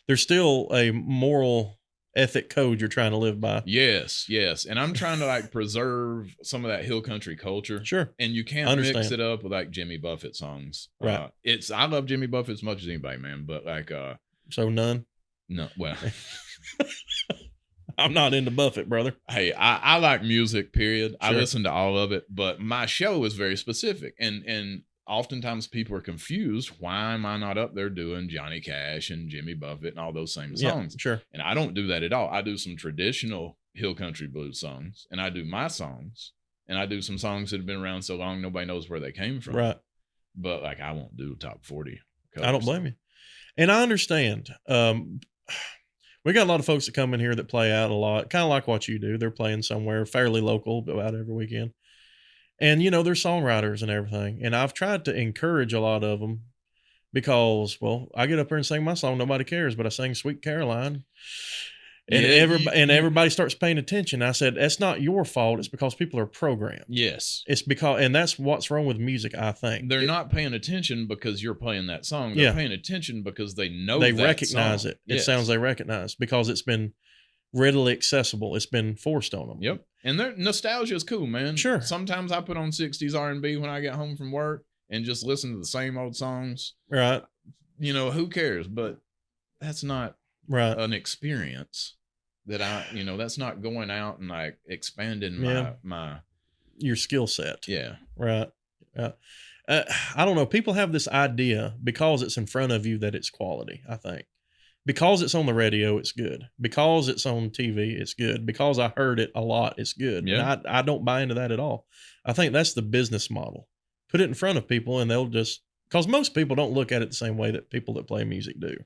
Speaker 1: There's still a moral ethic code you're trying to live by.
Speaker 2: Yes. And I'm trying to like preserve some of that hill country culture.
Speaker 1: Sure.
Speaker 2: And you can't mix it up with like Jimmy Buffett songs.
Speaker 1: Right.
Speaker 2: I love Jimmy Buffett as much as anybody, man. But like
Speaker 1: so none?
Speaker 2: No, well.
Speaker 1: I'm not into Buffett, brother.
Speaker 2: Hey, I like music, period. Sure. I listen to all of it, but my show is very specific. And oftentimes people are confused. Why am I not up there doing Johnny Cash and Jimmy Buffett and all those same songs?
Speaker 1: Yeah, sure.
Speaker 2: And I don't do that at all. I do some traditional hill country blues songs, and I do my songs, and I do some songs that have been around so long nobody knows where they came from.
Speaker 1: Right.
Speaker 2: But like, I won't do top 40 covers.
Speaker 1: I don't blame you. And I understand. We got a lot of folks that come in here that play out a lot, kind of like what you do. They're playing somewhere fairly local about every weekend. And, you know, they're songwriters and everything. And I've tried to encourage a lot of them because, well, I get up there and sing my song. Nobody cares, but I sing Sweet Caroline. And everybody starts paying attention. I said, that's not your fault. It's because people are programmed.
Speaker 2: Yes.
Speaker 1: It's because, and that's what's wrong with music, I think.
Speaker 2: They're not paying attention because you're playing that song. They're paying attention because they know
Speaker 1: they
Speaker 2: that
Speaker 1: recognize
Speaker 2: song.
Speaker 1: it. It sounds they recognize because it's been readily accessible. It's been forced on them.
Speaker 2: Yep. And their nostalgia is cool, man.
Speaker 1: Sure.
Speaker 2: Sometimes I put on 60s R&B when I get home from work and just listen to the same old songs.
Speaker 1: Right.
Speaker 2: You know, who cares? But that's not an experience that that's not going out and like expanding my
Speaker 1: your skill set.
Speaker 2: Yeah.
Speaker 1: Right. I don't know. People have this idea because it's in front of you that it's quality, I think. Because it's on the radio, it's good. Because it's on TV, it's good. Because I heard it a lot, it's good.
Speaker 2: Yeah.
Speaker 1: And I don't buy into that at all. I think that's the business model. Put it in front of people and they'll just, because most people don't look at it the same way that people that play music do.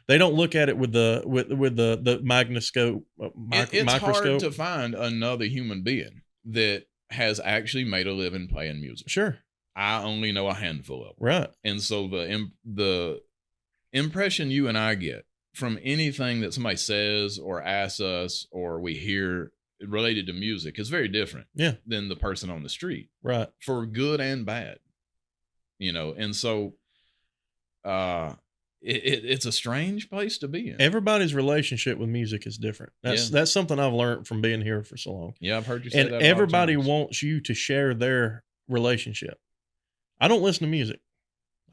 Speaker 1: They don't look at it with the microscope.
Speaker 2: It's hard to find another human being that has actually made a living playing music.
Speaker 1: Sure.
Speaker 2: I only know a handful of them.
Speaker 1: Right.
Speaker 2: And so the impression you and I get from anything that somebody says or asks us or we hear related to music is very different than the person on the street.
Speaker 1: Right.
Speaker 2: For good and bad. And so it's a strange place to be in.
Speaker 1: Everybody's relationship with music is different. That's something I've learned from being here for so long.
Speaker 2: Yeah, I've heard you say
Speaker 1: and
Speaker 2: that.
Speaker 1: And everybody wants you to share their relationship. I don't listen to music.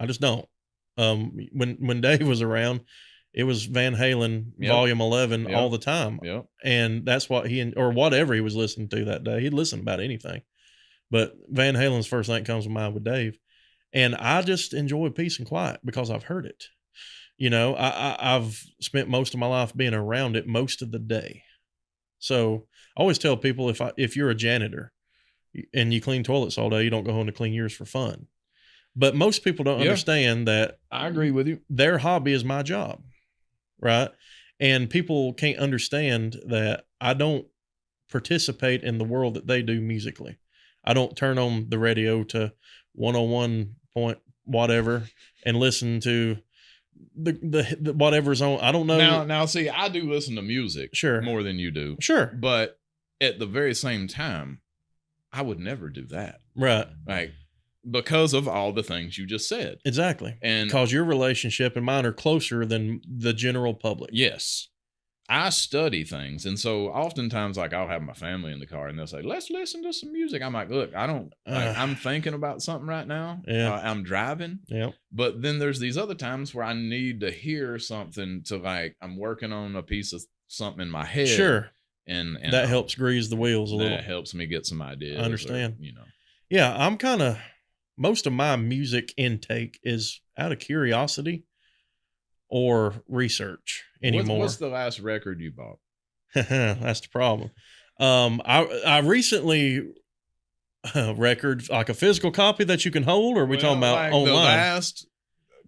Speaker 1: I just don't. When Dave was around, it was Van Halen Volume 11 all the time.
Speaker 2: Yep.
Speaker 1: And that's what or whatever he was listening to that day. He'd listen about anything. But Van Halen's first thing that comes to mind with Dave. And I just enjoy peace and quiet because I've heard it. I've spent most of my life being around it most of the day. So I always tell people if you're a janitor and you clean toilets all day, you don't go home to clean yours for fun. But most people don't understand that.
Speaker 2: I agree with you.
Speaker 1: Their hobby is my job. Right. And people can't understand that I don't participate in the world that they do musically. I don't turn on the radio to 101 point whatever and listen to the whatever's on. I don't know.
Speaker 2: Now see, I do listen to music more than you do.
Speaker 1: Sure.
Speaker 2: But at the very same time, I would never do that.
Speaker 1: Right.
Speaker 2: Like, because of all the things you just said.
Speaker 1: Exactly.
Speaker 2: And
Speaker 1: because your relationship and mine are closer than the general public.
Speaker 2: Yes. I study things. And so oftentimes, like, I'll have my family in the car and they'll say, let's listen to some music. I'm like, look, I'm thinking about something right now.
Speaker 1: Yeah.
Speaker 2: I'm driving.
Speaker 1: Yeah.
Speaker 2: But then there's these other times where I need to hear something to, like, I'm working on a piece of something in my head.
Speaker 1: Sure.
Speaker 2: And
Speaker 1: that helps grease the wheels a little.
Speaker 2: That helps me get some ideas.
Speaker 1: I understand.
Speaker 2: Or,
Speaker 1: Yeah. I'm kind of, most of my music intake is out of curiosity or research anymore.
Speaker 2: What's the last record you bought?
Speaker 1: That's the problem. I recently record like a physical copy that you can hold, or are we talking about like online?
Speaker 2: The last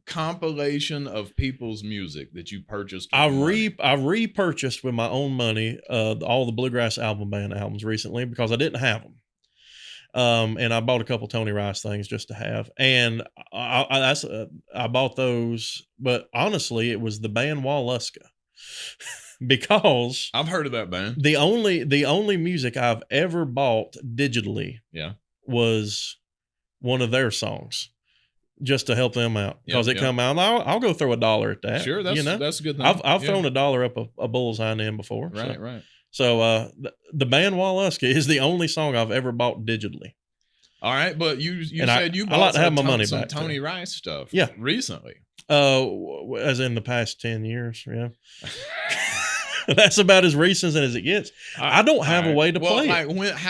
Speaker 2: compilation of people's music that you purchased.
Speaker 1: I repurchased with my own money all the Bluegrass Album Band albums recently because I didn't have them. And I bought a couple Tony Rice things just to have, and I bought those. But honestly, it was the band Waluska, because
Speaker 2: I've heard of that band.
Speaker 1: The only music I've ever bought digitally, was one of their songs, just to help them out because come out. I'll go throw $1 at that.
Speaker 2: Sure, that's a good thing.
Speaker 1: I've thrown $1 up a bull's hind end before.
Speaker 2: Right, right.
Speaker 1: So the band Waluska is the only song I've ever bought digitally.
Speaker 2: All right, but you said you bought some Tony Rice stuff recently.
Speaker 1: As in the past 10 years, That's about as recent as it gets. I don't have a way to play it.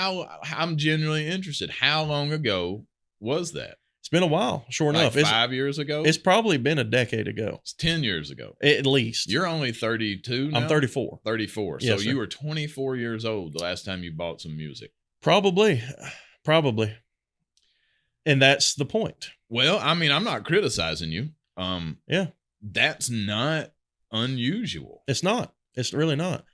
Speaker 2: I'm genuinely interested. How long ago was that?
Speaker 1: It's been a while, sure enough.
Speaker 2: 5 years ago?
Speaker 1: It's probably been a decade ago.
Speaker 2: It's 10 years ago.
Speaker 1: At least.
Speaker 2: You're only 32 now?
Speaker 1: I'm 34.
Speaker 2: 34.
Speaker 1: Yes,
Speaker 2: so you were 24 years old the last time you bought some music.
Speaker 1: Probably. And that's the point.
Speaker 2: Well, I mean, I'm not criticizing you.
Speaker 1: Yeah.
Speaker 2: That's not unusual.
Speaker 1: It's not. It's really not.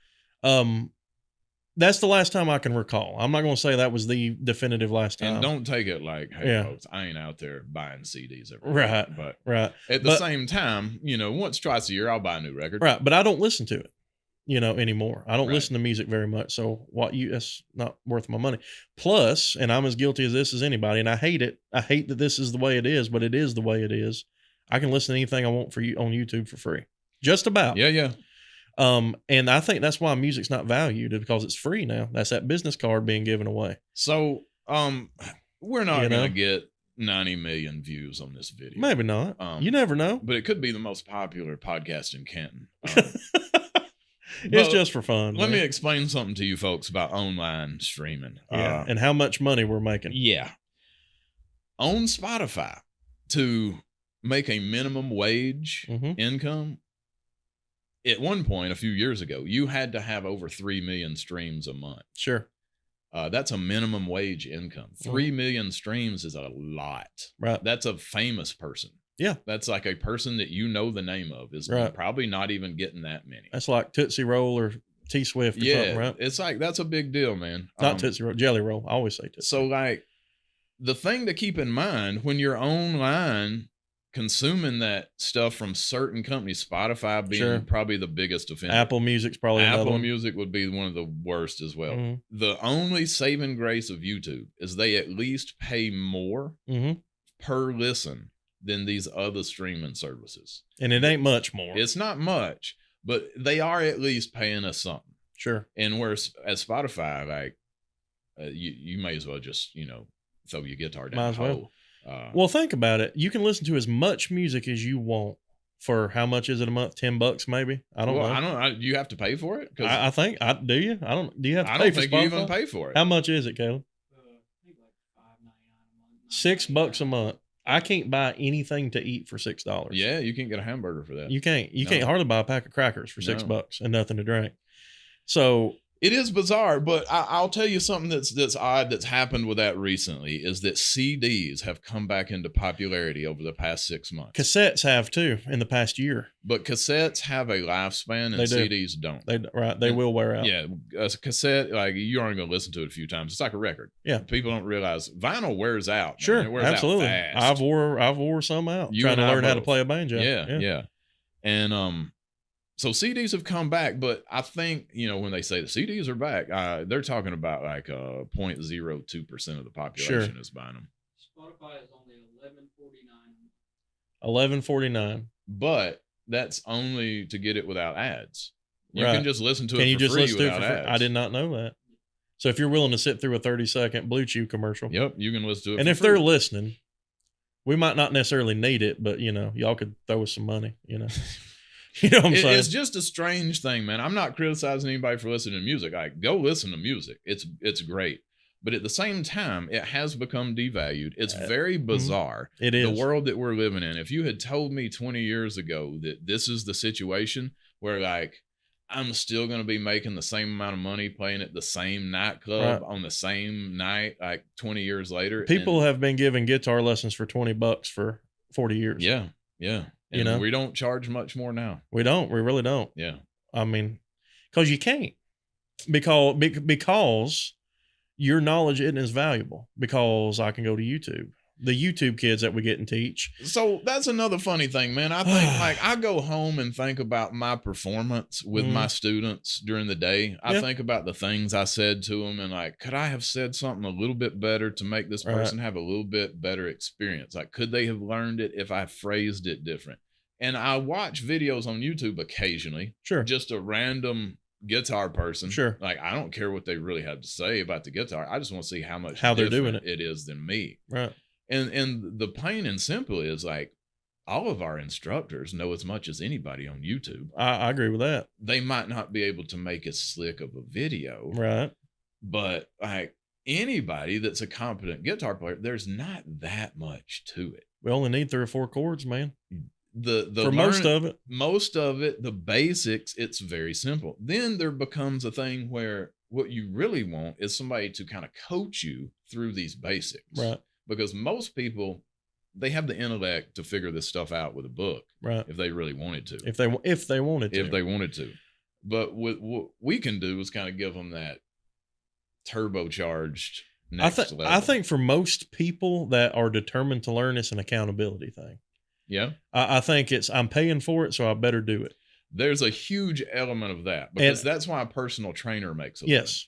Speaker 1: That's the last time I can recall. I'm not going to say that was the definitive last time.
Speaker 2: And don't take it like, hey, folks, I ain't out there buying CDs every
Speaker 1: right,
Speaker 2: week. But
Speaker 1: right.
Speaker 2: At the same time, once, twice a year, I'll buy a new record.
Speaker 1: Right, but I don't listen to it, anymore. I don't listen to music very much. So that's not worth my money. Plus, and I'm as guilty of this as anybody, and I hate it. I hate that this is the way it is, but it is the way it is. I can listen to anything I want for you on YouTube for free. Just about.
Speaker 2: Yeah.
Speaker 1: And I think that's why music's not valued, because it's free now. That's that business card being given away.
Speaker 2: So, we're not going to get 90 million views on this video.
Speaker 1: Maybe not. You never know.
Speaker 2: But it could be the most popular podcast in Kenton.
Speaker 1: It's just for fun.
Speaker 2: Let me explain something to you folks about online streaming.
Speaker 1: And how much money we're making.
Speaker 2: Yeah. On Spotify, to make a minimum wage income, at one point, a few years ago, you had to have over 3 million streams a month.
Speaker 1: Sure.
Speaker 2: That's a minimum wage income. 3 million streams is a lot.
Speaker 1: Right.
Speaker 2: That's a famous person.
Speaker 1: Yeah.
Speaker 2: That's like a person that the name of is probably not even getting that many.
Speaker 1: That's like Tootsie Roll or T Swift or something, right?
Speaker 2: It's like, that's a big deal, man.
Speaker 1: Not Tootsie Roll, Jelly Roll. I always say Tootsie.
Speaker 2: So like the thing to keep in mind when you're online consuming that stuff from certain companies, Spotify being probably the biggest offender.
Speaker 1: Apple Music's probably
Speaker 2: Apple
Speaker 1: one.
Speaker 2: Music would be one of the worst as well.
Speaker 1: Mm-hmm.
Speaker 2: The only saving grace of YouTube is they at least pay more per listen than these other streaming services.
Speaker 1: And it ain't much more.
Speaker 2: It's not much, but they are at least paying us something.
Speaker 1: Sure.
Speaker 2: And whereas at Spotify, like you may as well just, throw your guitar down the hole.
Speaker 1: Well, think about it. You can listen to as much music as you want for how much is it a month? $10 maybe? I don't know.
Speaker 2: I don't. You have to pay for it?
Speaker 1: I think. Do you? I don't. Do you have to
Speaker 2: I
Speaker 1: pay
Speaker 2: don't
Speaker 1: for
Speaker 2: think
Speaker 1: Spotify?
Speaker 2: you even pay for it.
Speaker 1: How much is it, Caleb? $6 a month. I can't buy anything to eat for $6.
Speaker 2: Yeah, you can't get a hamburger for that.
Speaker 1: You can't. You can't hardly buy a pack of crackers for $6 and nothing to drink. So
Speaker 2: it is bizarre, but I'll tell you something that's odd that's happened with that recently is that CDs have come back into popularity over the past 6 months.
Speaker 1: Cassettes have too in the past year.
Speaker 2: But cassettes have a lifespan and CDs don't.
Speaker 1: They will wear out.
Speaker 2: Yeah, a cassette, like you're only going to listen to it a few times. It's like a record.
Speaker 1: Yeah,
Speaker 2: people don't realize vinyl wears out. Man.
Speaker 1: Sure,
Speaker 2: it wears
Speaker 1: absolutely.
Speaker 2: out fast.
Speaker 1: I've wore some out trying to learn how to play a banjo.
Speaker 2: Yeah. And so CDs have come back, but I think, when they say the CDs are back, they're talking about like 0.02% of the population is buying them.
Speaker 3: Spotify is only
Speaker 1: $11.49.
Speaker 2: But that's only to get it without ads. You can just listen to it for free without ads.
Speaker 1: I did not know that. So if you're willing to sit through a 30-second Blue Chew commercial.
Speaker 2: Yep, you can listen to it
Speaker 1: and if they're listening, we might not necessarily need it, but, y'all could throw us some money, You know what I'm saying?
Speaker 2: It's just a strange thing, man. I'm not criticizing anybody for listening to music. Like, go listen to music. It's great. But at the same time, it has become devalued. It's very bizarre.
Speaker 1: It is.
Speaker 2: The world that we're living in. If you had told me 20 years ago that this is the situation where, like, I'm still going to be making the same amount of money playing at the same nightclub on the same night, like 20 years later.
Speaker 1: People have been giving guitar lessons for $20 for 40 years.
Speaker 2: Yeah. And we don't charge much more now. We
Speaker 1: really don't.
Speaker 2: Yeah.
Speaker 1: I mean, because you can't. Because your knowledge isn't as valuable. Because I can go to YouTube. The YouTube kids that we get and teach.
Speaker 2: So that's another funny thing, man. I think like I go home and think about my performance with my students during the day. I think about the things I said to them and like, could I have said something a little bit better to make this person have a little bit better experience? Like, could they have learned it if I phrased it different? And I watch videos on YouTube occasionally. Sure. Just a random guitar person.
Speaker 1: Sure.
Speaker 2: Like, I don't care what they really have to say about the guitar. I just want to see how
Speaker 1: they're doing
Speaker 2: it is than me.
Speaker 1: Right.
Speaker 2: And the plain and simple is like all of our instructors know as much as anybody on YouTube.
Speaker 1: I agree with that.
Speaker 2: They might not be able to make as slick of a video.
Speaker 1: Right.
Speaker 2: But like anybody that's a competent guitar player, there's not that much to it.
Speaker 1: We only need 3 or 4 chords, man.
Speaker 2: Most of it, the basics, it's very simple. Then there becomes a thing where what you really want is somebody to kind of coach you through these basics.
Speaker 1: Right.
Speaker 2: Because most people, they have the intellect to figure this stuff out with a book,
Speaker 1: right?
Speaker 2: If they really wanted to.
Speaker 1: If they wanted to.
Speaker 2: But what we can do is kind of give them that turbocharged next level.
Speaker 1: I think for most people that are determined to learn, it's an accountability thing.
Speaker 2: Yeah.
Speaker 1: I think I'm paying for it, so I better do it.
Speaker 2: There's a huge element of that because that's why a personal trainer makes a living.
Speaker 1: Yes.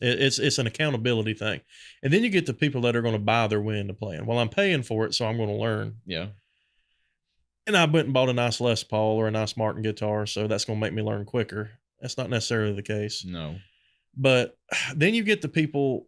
Speaker 1: It's an accountability thing. And then you get the people that are going to buy their way into playing. Well, I'm paying for it, so I'm going to learn.
Speaker 2: Yeah.
Speaker 1: And I went and bought a nice Les Paul or a nice Martin guitar, so that's going to make me learn quicker. That's not necessarily the case.
Speaker 2: No.
Speaker 1: But then you get the people,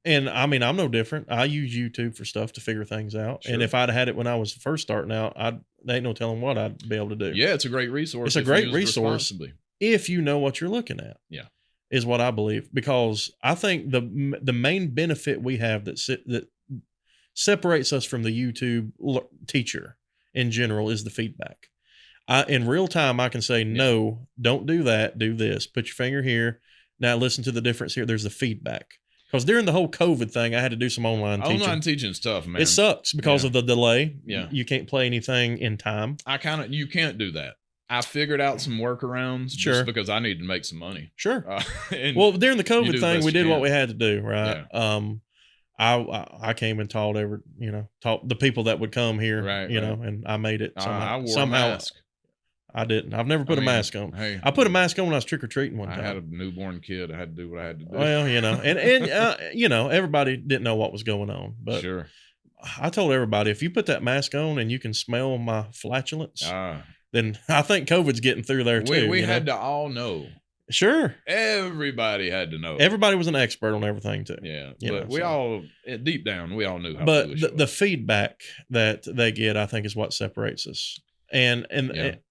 Speaker 1: and I mean, I'm no different. I use YouTube for stuff to figure things out. Sure. And if I'd had it when I was first starting out, there ain't no telling what I'd be able to do.
Speaker 2: Yeah, it's a great resource.
Speaker 1: It's a great resource if you know what you're looking at.
Speaker 2: Yeah.
Speaker 1: Is what I believe, because I think the main benefit we have that separates us from the YouTube teacher in general is the feedback. In real time, I can say, no, don't do that. Do this. Put your finger here. Now listen to the difference here. There's the feedback. Because during the whole COVID thing, I had to do some online teaching.
Speaker 2: Online teaching's tough, man.
Speaker 1: It sucks because of the delay.
Speaker 2: Yeah.
Speaker 1: You can't play anything in time.
Speaker 2: You can't do that. I figured out some workworkarounds
Speaker 1: Sure.
Speaker 2: just because I needed to make some money.
Speaker 1: Sure.
Speaker 2: And
Speaker 1: Well, during the
Speaker 2: you
Speaker 1: COVID
Speaker 2: do the
Speaker 1: thing,
Speaker 2: best
Speaker 1: we
Speaker 2: you
Speaker 1: did what
Speaker 2: can.
Speaker 1: we had to do, right? I came and taught taught the people that would come here,
Speaker 2: Right,
Speaker 1: and I made it
Speaker 2: I wore
Speaker 1: somehow.
Speaker 2: a mask.
Speaker 1: I didn't. I've never put a mask on.
Speaker 2: Hey,
Speaker 1: I put a mask on when I was trick or treating one time.
Speaker 2: I had a newborn kid. I had to do what I had to do.
Speaker 1: Well, and everybody didn't know what was going on, but
Speaker 2: Sure.
Speaker 1: I told everybody, if you put that mask on and you can smell my flatulence, then I think COVID's getting through there too.
Speaker 2: We had to all know.
Speaker 1: Sure.
Speaker 2: Everybody had to know.
Speaker 1: Everybody was an expert on everything too.
Speaker 2: Yeah. But we all, deep down, we all knew how
Speaker 1: But
Speaker 2: foolish it was.
Speaker 1: the feedback that they get, I think, is what separates us. And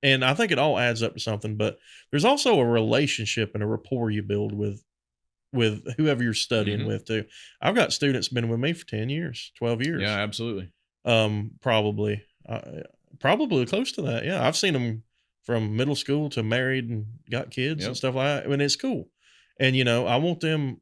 Speaker 1: I think it all adds up to something, but there's also a relationship and a rapport you build with whoever you're studying with too. I've got students been with me for 10 years, 12 years.
Speaker 2: Yeah, absolutely.
Speaker 1: Probably close to that. Yeah. I've seen them from middle school to married and got kids and stuff like that. I mean, it's cool. And, I want them,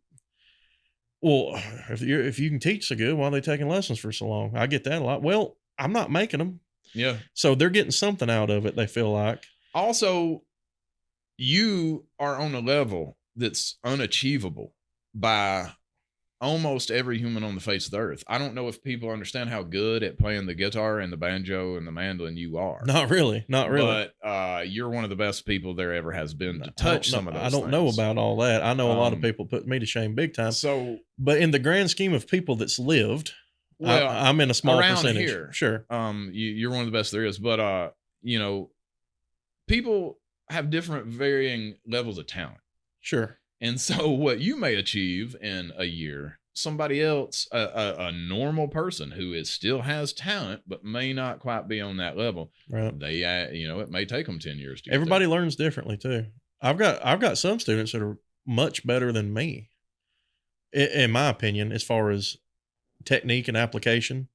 Speaker 1: well, if you can teach so good, why are they taking lessons for so long? I get that a lot. Well, I'm not making them.
Speaker 2: Yeah.
Speaker 1: So they're getting something out of it, they feel like.
Speaker 2: Also, you are on a level that's unachievable by almost every human on the face of the earth. I don't know if people understand how good at playing the guitar and the banjo and the mandolin you are.
Speaker 1: Not really.
Speaker 2: But you're one of the best people there ever has been to touch some of those
Speaker 1: I don't know about all that. I know a lot of people put me to shame big time.
Speaker 2: So,
Speaker 1: but in the grand scheme of people that's lived,
Speaker 2: well,
Speaker 1: I'm in a small
Speaker 2: around
Speaker 1: percentage.
Speaker 2: Here,
Speaker 1: sure.
Speaker 2: You're one of the best there is. But people have different varying levels of talent.
Speaker 1: Sure.
Speaker 2: And so what you may achieve in a year, somebody else, a normal person who still has talent, but may not quite be on that level.
Speaker 1: Right.
Speaker 2: They, it may take them 10 years to
Speaker 1: Everybody
Speaker 2: get there.
Speaker 1: learns differently too. I've got some students that are much better than me, in my opinion, as far as technique and application.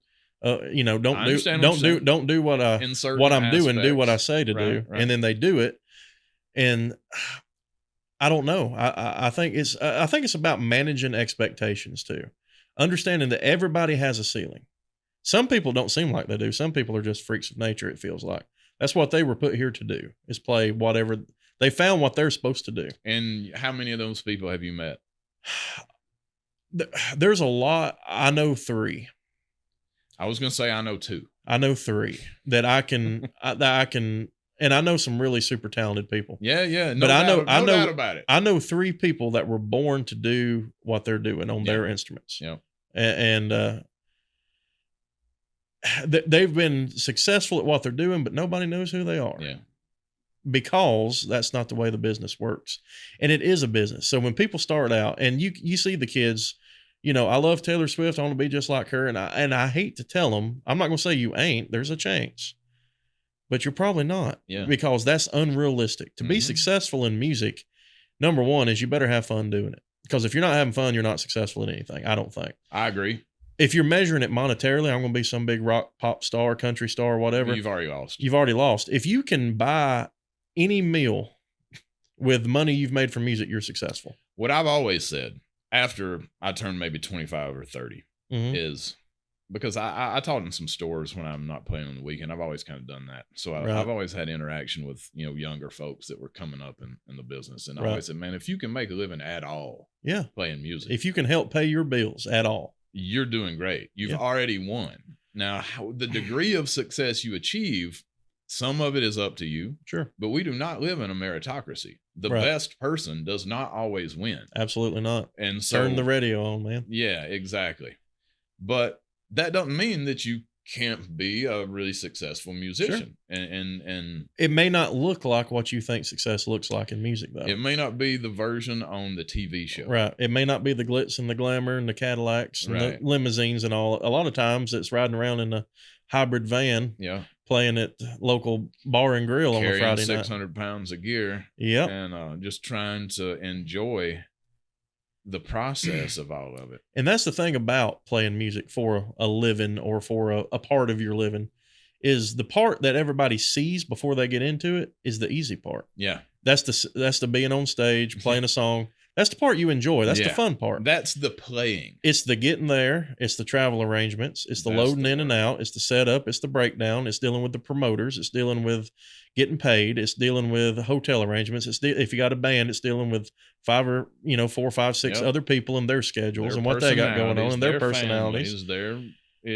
Speaker 1: Don't do what I'm doing. Do what I say to do, and then they do it. And I don't know. I think it's about managing expectations too, understanding that everybody has a ceiling. Some people don't seem like they do. Some people are just freaks of nature. It feels like that's what they were put here to do, is play whatever they found what they're supposed to do.
Speaker 2: And how many of those people have you met?
Speaker 1: There's a lot. I know 3.
Speaker 2: I was going to say I know 2.
Speaker 1: I know 3 that I can, and I know some really super talented people.
Speaker 2: Yeah.
Speaker 1: No doubt
Speaker 2: about it.
Speaker 1: I know 3 people that were born to do what they're doing on their instruments.
Speaker 2: Yeah.
Speaker 1: And they've been successful at what they're doing, but nobody knows who they are.
Speaker 2: Yeah.
Speaker 1: Because that's not the way the business works. And it is a business. So when people start out, and you see the kids, I love Taylor Swift. I want to be just like her. And I hate to tell them, I'm not going to say you ain't. There's a chance. But you're probably not.
Speaker 2: Yeah.
Speaker 1: Because that's unrealistic. To be successful in music, number one is you better have fun doing it. Because if you're not having fun, you're not successful in anything. I don't think.
Speaker 2: I agree.
Speaker 1: If you're measuring it monetarily, I'm going to be some big rock, pop star, country star, whatever.
Speaker 2: You've already lost.
Speaker 1: You've already lost. If you can buy any meal with money you've made from music, you're successful.
Speaker 2: What I've always said after I turned maybe 25 or 30 is, because I taught in some stores when I'm not playing on the weekend. I've always kind of done that. So I've always had interaction with, younger folks that were coming up in the business. And I always said, man, if you can make a living at all playing music,
Speaker 1: if you can help pay your bills at all,
Speaker 2: you're doing great. You've already won. Now, the degree of success you achieve, some of it is up to you.
Speaker 1: Sure.
Speaker 2: But we do not live in a meritocracy. The best person does not always win.
Speaker 1: Absolutely not.
Speaker 2: And so,
Speaker 1: turn the radio on, man.
Speaker 2: Yeah, exactly. But that doesn't mean that you can't be a really successful musician. Sure. And
Speaker 1: it may not look like what you think success looks like in music, though.
Speaker 2: It may not be the version on the TV show.
Speaker 1: Right. It may not be the glitz and the glamour and the Cadillacs and the limousines and all. A lot of times it's riding around in a hybrid van.
Speaker 2: Yeah.
Speaker 1: Playing at local bar and grill on a Friday night.
Speaker 2: 600 pounds of gear.
Speaker 1: Yep.
Speaker 2: And just trying to enjoy the process of all of it.
Speaker 1: And that's the thing about playing music for a living or for a part of your living, is the part that everybody sees before they get into it is the easy part.
Speaker 2: Yeah.
Speaker 1: That's the being on stage, playing a song. That's the part you enjoy. That's the
Speaker 2: Yeah.
Speaker 1: fun part.
Speaker 2: That's the playing.
Speaker 1: It's the getting there. It's the travel arrangements. It's the
Speaker 2: That's
Speaker 1: loading
Speaker 2: the
Speaker 1: in and
Speaker 2: work.
Speaker 1: out. It's the setup. It's the breakdown. It's dealing with the promoters. It's dealing with getting paid. It's dealing with hotel arrangements. If you got a band, it's dealing with 4, 5, 6
Speaker 2: Yep.
Speaker 1: other people and their schedules
Speaker 2: Their
Speaker 1: and what they got going on and their
Speaker 2: personalities,
Speaker 1: personalities.
Speaker 2: their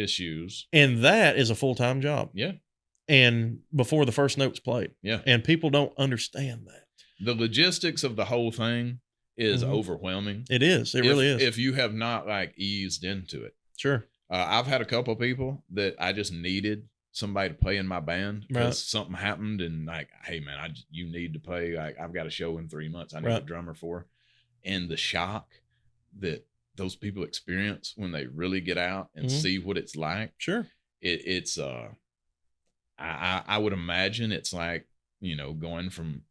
Speaker 2: issues.
Speaker 1: And that is a full-time job.
Speaker 2: Yeah.
Speaker 1: And before the first note's played.
Speaker 2: Yeah.
Speaker 1: And people don't understand that.
Speaker 2: The logistics of the whole thing is overwhelming.
Speaker 1: It is. It really is.
Speaker 2: If you have not like eased into it.
Speaker 1: Sure.
Speaker 2: I've had a couple of people that I just needed somebody to play in my band because something happened and like, hey man, you need to play. Like I've got a show in 3 months. I need a drummer for. And the shock that those people experience when they really get out and see what it's like.
Speaker 1: Sure.
Speaker 2: It's I would imagine it's like, going from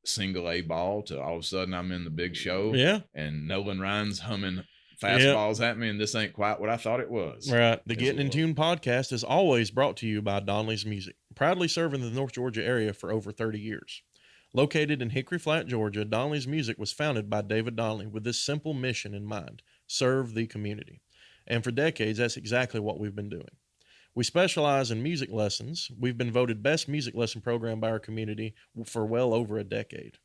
Speaker 2: single A ball to all of a sudden I'm in the big show.
Speaker 1: Yeah.
Speaker 2: And Nolan Ryan's humming fastballs at me and this ain't quite what I thought it was.
Speaker 1: Right. The Gettin in Tune podcast is always brought to you by Donley's Music, proudly serving the North Georgia area for over 30 years. Located in Hickory Flat, Georgia, Donley's Music was founded by David Donley with this simple mission in mind: serve the community. And for decades, that's exactly what we've been doing. We specialize in music lessons. We've been voted best music lesson program by our community for well over a decade.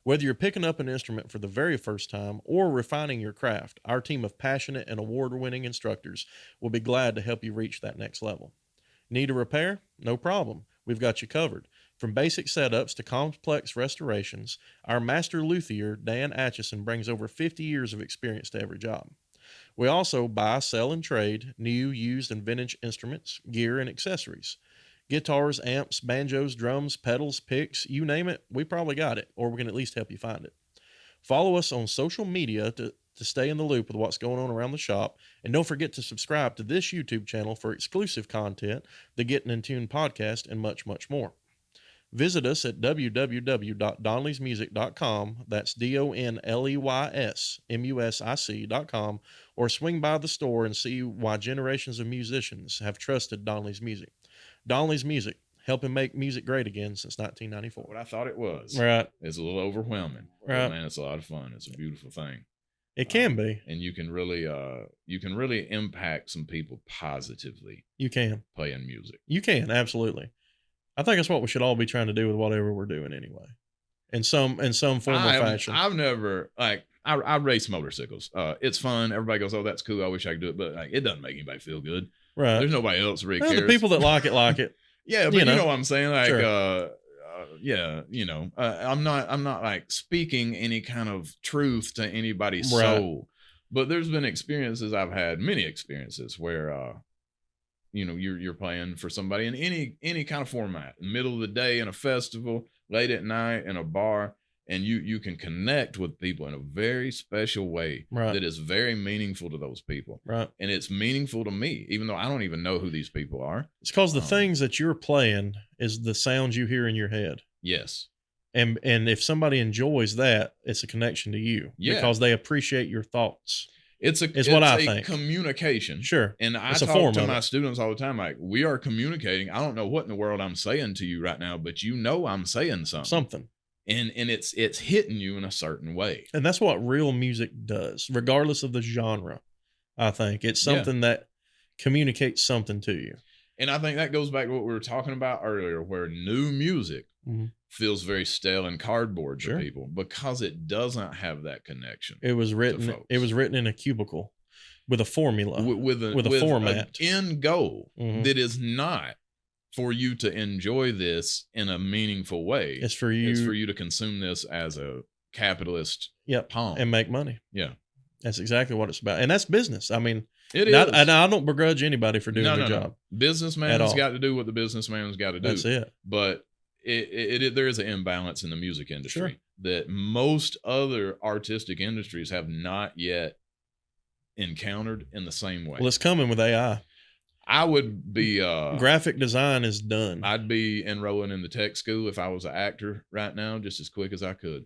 Speaker 1: Whether you're picking up an instrument for the very first time or refining your craft, our team of passionate and award-winning instructors will be glad to help you reach that next level. Need a repair? No problem. We've got you covered. From basic setups to complex restorations, our master luthier, Dan Atchison, brings over 50 years of experience to every job. We also buy, sell, and trade new, used, and vintage instruments, gear, and accessories. Guitars, amps, banjos, drums, pedals, picks, you name it, we probably got it, or we can at least help you find it. Follow us on social media to stay in the loop with what's going on around the shop, and don't forget to subscribe to this YouTube channel for exclusive content, the Gettin in Tune podcast, and much, much more. Visit us at www.donleysmusic.com, that's DONLEYSMUSIC.com, or swing by the store and see why generations of musicians have trusted Donley's Music. Donley's Music, helping make music great again since 1994.
Speaker 2: What I thought it was.
Speaker 1: Right.
Speaker 2: It's a little overwhelming.
Speaker 1: Right.
Speaker 2: But man, it's a lot of fun. It's a beautiful thing.
Speaker 1: It can be.
Speaker 2: And you can really impact some people positively.
Speaker 1: You can.
Speaker 2: Playing music.
Speaker 1: You can, absolutely. I think that's what we should all be trying to do with whatever we're doing anyway. In some form or fashion.
Speaker 2: I've never, I race motorcycles. It's fun. Everybody goes, oh, that's cool. I wish I could do it. But it doesn't make anybody feel good.
Speaker 1: Right.
Speaker 2: There's nobody else that really cares.
Speaker 1: The people that like it, like it.
Speaker 2: Yeah, but you know what I'm saying? Like,
Speaker 1: sure.
Speaker 2: I'm not like speaking any kind of truth to anybody's soul. But there's been experiences I've had, many experiences where, you're playing for somebody in any kind of format, middle of the day in a festival, late at night in a bar, and you can connect with people in a very special way that is very meaningful to those people. Right. And it's meaningful to me, even though I don't even know who these people are.
Speaker 1: It's because the things that you're playing is the sounds you hear in your head.
Speaker 2: Yes.
Speaker 1: And if somebody enjoys that, it's a connection to you because they appreciate your thoughts.
Speaker 2: It's what I think. Communication.
Speaker 1: Sure.
Speaker 2: And I talk to my students all the time, like, we are communicating. I don't know what in the world I'm saying to you right now, but I'm saying something. And it's hitting you in a certain way. And
Speaker 1: that's what real music does, regardless of the genre. I think it's something that communicates something to you.
Speaker 2: And I think that goes back to what we were talking about earlier, where new music feels very stale and cardboard to people because it doesn't have that connection.
Speaker 1: It was written in a cubicle with a formula, with a format,
Speaker 2: an end goal that is not for you to enjoy this in a meaningful way.
Speaker 1: It's for you
Speaker 2: to consume this as a capitalist palm
Speaker 1: and make money.
Speaker 2: Yeah.
Speaker 1: That's exactly what it's about. And that's business. I mean,
Speaker 2: it is.
Speaker 1: And I don't begrudge anybody for doing their job.
Speaker 2: Businessman's got to do what the businessman's got to do.
Speaker 1: That's it.
Speaker 2: But there is an imbalance in the music industry that most other artistic industries have not yet encountered in the same way.
Speaker 1: Well, it's coming with AI.
Speaker 2: I would be
Speaker 1: graphic design is done.
Speaker 2: I'd be enrolling in the tech school if I was an actor right now, just as quick as I could.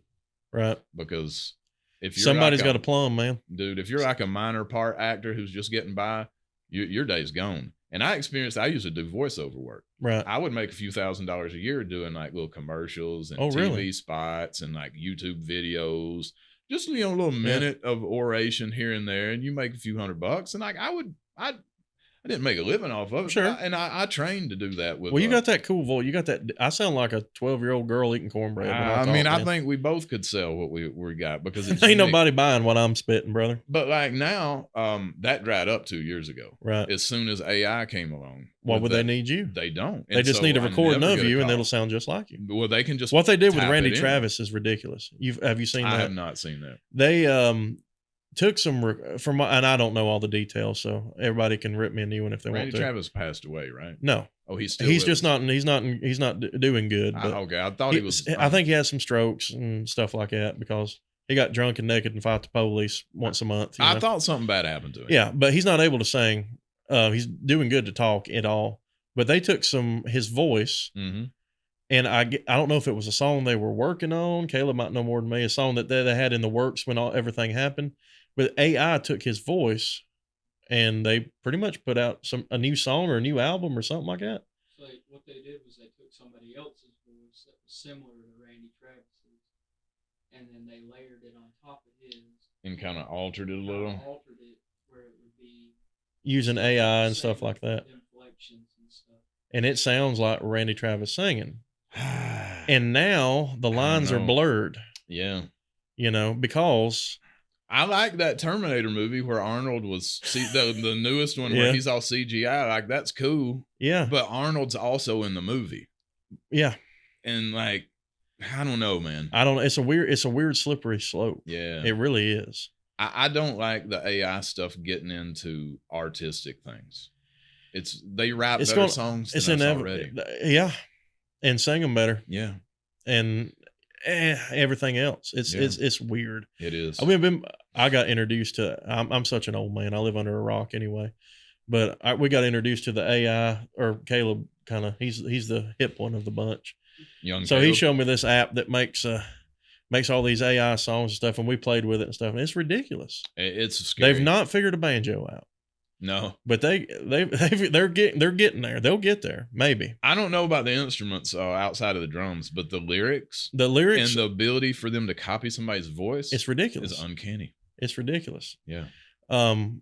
Speaker 1: Right.
Speaker 2: Because if you're
Speaker 1: somebody's got a plumb, man.
Speaker 2: Dude, if you're like a minor part actor who's just getting by, your day's gone. And I used to do voiceover work.
Speaker 1: Right.
Speaker 2: I would make a few $1,000s a year doing like little commercials and TV spots and like YouTube videos, just a little minute of oration here and there, and you make a few $100. And like I didn't make a living off of it.
Speaker 1: Sure.
Speaker 2: I trained to do that with.
Speaker 1: Well, you got that cool voice. You got that. I sound like a 12-year-old girl eating cornbread.
Speaker 2: I mean, I think we both could sell what we got because it's
Speaker 1: ain't nobody buying what I'm spitting, brother.
Speaker 2: But like now, that dried up 2 years ago.
Speaker 1: Right.
Speaker 2: As soon as AI came along.
Speaker 1: Why would they need you?
Speaker 2: They don't.
Speaker 1: They just need a recording of you, and it'll sound just like you.
Speaker 2: Well, they can just.
Speaker 1: What they did with Randy Travis is ridiculous. Have you seen that?
Speaker 2: I have not seen that.
Speaker 1: They took some from, and I don't know all the details, so everybody can rip me a new one if they want to.
Speaker 2: Randy Travis passed away, right?
Speaker 1: No.
Speaker 2: Oh, he's
Speaker 1: just not. He's not doing good. But
Speaker 2: okay, I thought he was.
Speaker 1: I think he has some strokes and stuff like that because he got drunk and naked and fought the police once a month.
Speaker 2: I thought something bad happened to him.
Speaker 1: Yeah, but he's not able to sing. He's doing good to talk at all. But they took his voice, and I don't know if it was a song they were working on. Caleb might know more than me. A song that they had in the works when everything happened. But AI took his voice, and they pretty much put out a new song or a new album or something like that.
Speaker 3: So what they did was they took somebody else's voice that was similar to Randy Travis's, and then they layered it on top of his.
Speaker 2: And kind of altered it a little.
Speaker 3: Altered it where it would be
Speaker 1: using AI and stuff like that.
Speaker 3: Inflections and stuff.
Speaker 1: And it sounds like Randy Travis singing. And now the lines are blurred.
Speaker 2: Yeah.
Speaker 1: Because
Speaker 2: I like that Terminator movie where Arnold was the newest one where he's all CGI. Like, that's cool.
Speaker 1: Yeah.
Speaker 2: But Arnold's also in the movie.
Speaker 1: Yeah.
Speaker 2: And like, I don't know, man.
Speaker 1: It's a weird slippery slope.
Speaker 2: Yeah.
Speaker 1: It really is.
Speaker 2: I don't like the AI stuff getting into artistic things. They rap better songs than us already.
Speaker 1: Yeah. And sing them better.
Speaker 2: Yeah.
Speaker 1: And everything else. It's weird.
Speaker 2: It is.
Speaker 1: I got introduced to. I'm such an old man. I live under a rock anyway. But we got introduced to the AI, or Caleb kind of. He's the hip one of the bunch.
Speaker 2: Young.
Speaker 1: So
Speaker 2: Caleb.
Speaker 1: he showed me this app that makes all these AI songs and stuff, and we played with it and stuff, and it's ridiculous.
Speaker 2: It's scary.
Speaker 1: They've not figured a banjo out.
Speaker 2: No,
Speaker 1: but they're getting there. They'll get there, maybe.
Speaker 2: I don't know about the instruments outside of the drums, but the lyrics,
Speaker 1: and
Speaker 2: the ability for them to copy somebody's voice,
Speaker 1: it's ridiculous.
Speaker 2: It's uncanny.
Speaker 1: It's ridiculous.
Speaker 2: Yeah.
Speaker 1: I'm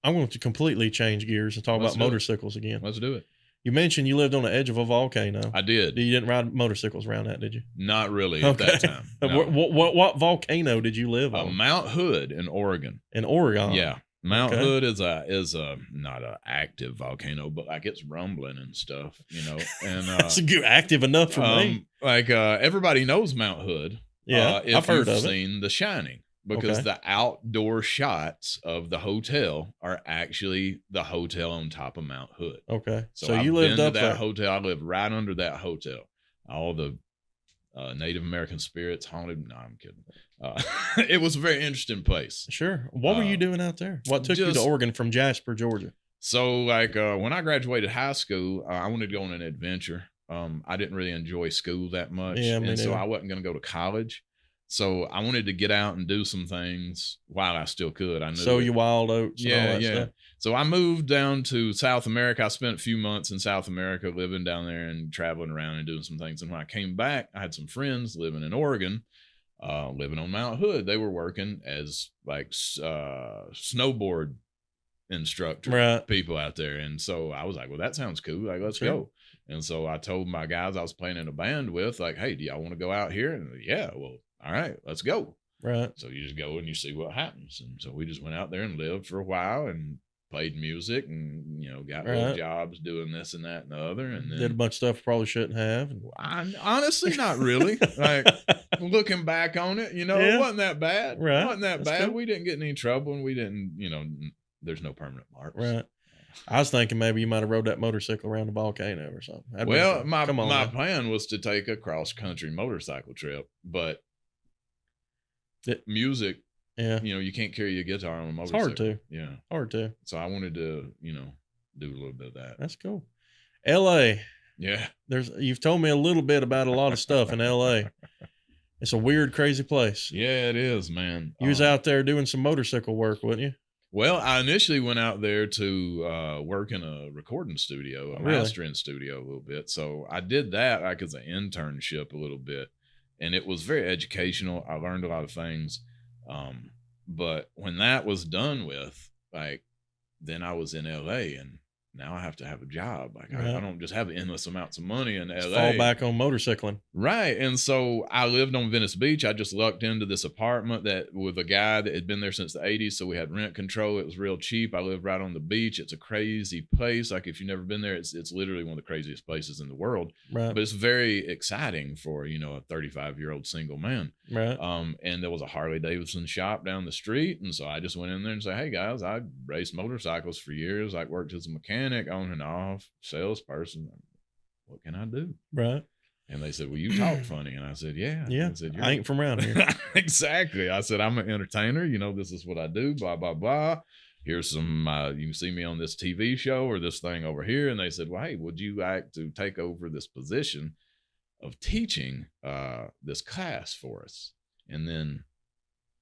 Speaker 1: going to completely change gears and talk about motorcycles again.
Speaker 2: Let's do it.
Speaker 1: You mentioned you lived on the edge of a volcano.
Speaker 2: I did.
Speaker 1: You didn't ride motorcycles around that, did you?
Speaker 2: Not really at that time.
Speaker 1: No. What volcano did you live on?
Speaker 2: Mount Hood in Oregon.
Speaker 1: In Oregon.
Speaker 2: Yeah. Mount Hood is not an active volcano, but like it's rumbling and stuff, And
Speaker 1: it's active enough for me.
Speaker 2: Like everybody knows Mount Hood.
Speaker 1: Yeah,
Speaker 2: if
Speaker 1: I've heard of it.
Speaker 2: You've seen The Shining, because the outdoor shots of the hotel are actually the hotel on top of Mount Hood.
Speaker 1: Okay,
Speaker 2: so
Speaker 1: you lived up
Speaker 2: that
Speaker 1: there.
Speaker 2: Hotel. I lived right under that hotel. All the Native American spirits haunted. No, I'm kidding. It was a very interesting place.
Speaker 1: Sure. What were you doing out there? What took you to Oregon from Jasper, Georgia?
Speaker 2: So, like, when I graduated high school, I wanted to go on an adventure. I didn't really enjoy school that much. And so I wasn't going to go to college. So I wanted to get out and do some things while I still could. I knew.
Speaker 1: So you wild oats. And all that stuff.
Speaker 2: So I moved down to South America. I spent a few months in South America living down there and traveling around and doing some things. And when I came back, I had some friends living in Oregon, living on Mount Hood. They were working as like snowboard instructor people out there. And so I was like, well, that sounds cool. Like, let's go. And so I told my guys I was playing in a band with, like, hey, do y'all want to go out here? And yeah, well, all right, let's go.
Speaker 1: Right.
Speaker 2: So you just go and you see what happens. And so we just went out there and lived for a while and played music and, got little jobs doing this and that and the other. And then
Speaker 1: did a bunch of stuff probably shouldn't have.
Speaker 2: Honestly, not really. Like, looking back on it, it wasn't that bad.
Speaker 1: Right.
Speaker 2: It wasn't that bad.
Speaker 1: Cool.
Speaker 2: We didn't get in any trouble and we didn't, there's no permanent marks.
Speaker 1: Right. I was thinking maybe you might have rode that motorcycle around the volcano or something.
Speaker 2: Well, my plan was to take a cross-country motorcycle trip, but music, you can't carry a guitar on a motorcycle.
Speaker 1: It's hard to.
Speaker 2: Yeah.
Speaker 1: Hard to.
Speaker 2: So I wanted to, do a little bit of that.
Speaker 1: That's cool. L.A.
Speaker 2: Yeah.
Speaker 1: You've told me a little bit about a lot of stuff in L.A. It's a weird, crazy place.
Speaker 2: Yeah, it is, man.
Speaker 1: You was out there doing some motorcycle work, wasn't you?
Speaker 2: Well, I initially went out there to work in a recording studio, a mastering studio a little bit. So I did that like as an internship a little bit. and it was very educational. I learned a lot of things. But when that was done with, like, then I was in LA, and now I have to have a job. Like, I don't just have endless amounts of money in LA.
Speaker 1: Fall back on motorcycling.
Speaker 2: Right. And so I lived on Venice Beach. I just lucked into this apartment that with a guy that had been there since the 80s. So we had rent control. It was real cheap. I lived right on the beach. It's a crazy place. Like, if you've never been there, it's literally one of the craziest places in the world.
Speaker 1: Right.
Speaker 2: But it's very exciting for, a 35-year-old single man.
Speaker 1: Right.
Speaker 2: And there was a Harley Davidson shop down the street. And so I just went in there and said, hey guys, I raced motorcycles for years. I worked as a mechanic, on and off, salesperson. What can I do?
Speaker 1: Right.
Speaker 2: And they said, well, you talk funny. And I said, yeah.
Speaker 1: Yeah.
Speaker 2: I said,
Speaker 1: I ain't from around here.
Speaker 2: Exactly. I said, I'm an entertainer. This is what I do, blah, blah, blah. Here's some, you can see me on this TV show or this thing over here. And they said, well, hey, would you like to take over this position of teaching this class for us? And then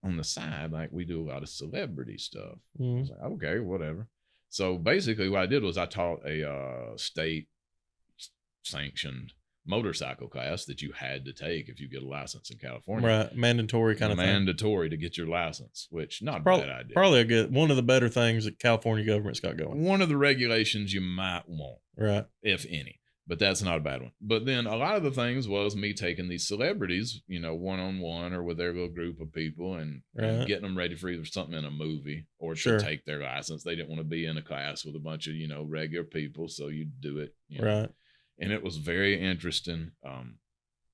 Speaker 2: on the side, like, we do a lot of celebrity stuff. I was like, okay, whatever. So basically what I did was I taught a state sanctioned motorcycle class that you had to take if you get a license in California.
Speaker 1: Right. Mandatory kind of thing.
Speaker 2: Mandatory to get your license, which not a bad idea.
Speaker 1: Probably one of the better things that California government's got going.
Speaker 2: One of the regulations you might want.
Speaker 1: Right.
Speaker 2: If any. But that's not a bad one. But then a lot of the things was me taking these celebrities, one-on-one or with their little group of people and getting them ready for either something in a movie or to take their license. They didn't want to be in a class with a bunch of, regular people. So you do it.
Speaker 1: Right.
Speaker 2: And it was very interesting.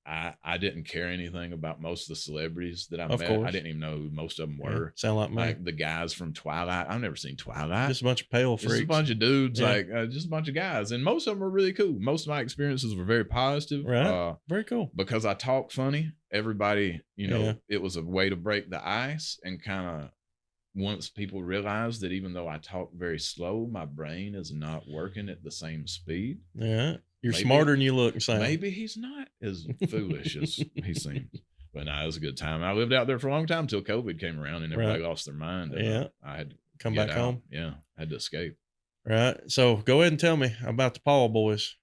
Speaker 2: I didn't care anything about most of the celebrities that I met.
Speaker 1: Course.
Speaker 2: I didn't even know who most of them were.
Speaker 1: Sound like me.
Speaker 2: Like the guys from Twilight. I've never seen Twilight.
Speaker 1: Just a bunch of pale freaks.
Speaker 2: Just a bunch of dudes, just a bunch of guys. And most of them were really cool. Most of my experiences were very positive.
Speaker 1: Right. Very cool.
Speaker 2: Because I talk funny, everybody, it was a way to break the ice and kind of once people realize that even though I talk very slow, my brain is not working at the same speed.
Speaker 1: Yeah. You're smarter than you look and sound.
Speaker 2: Maybe he's not as foolish as he seems. But no, it was a good time. I lived out there for a long time until COVID came around and everybody lost their mind. And I had to
Speaker 1: come back home.
Speaker 2: Yeah. I had to escape.
Speaker 1: Right. So go ahead and tell me about the Paul boys.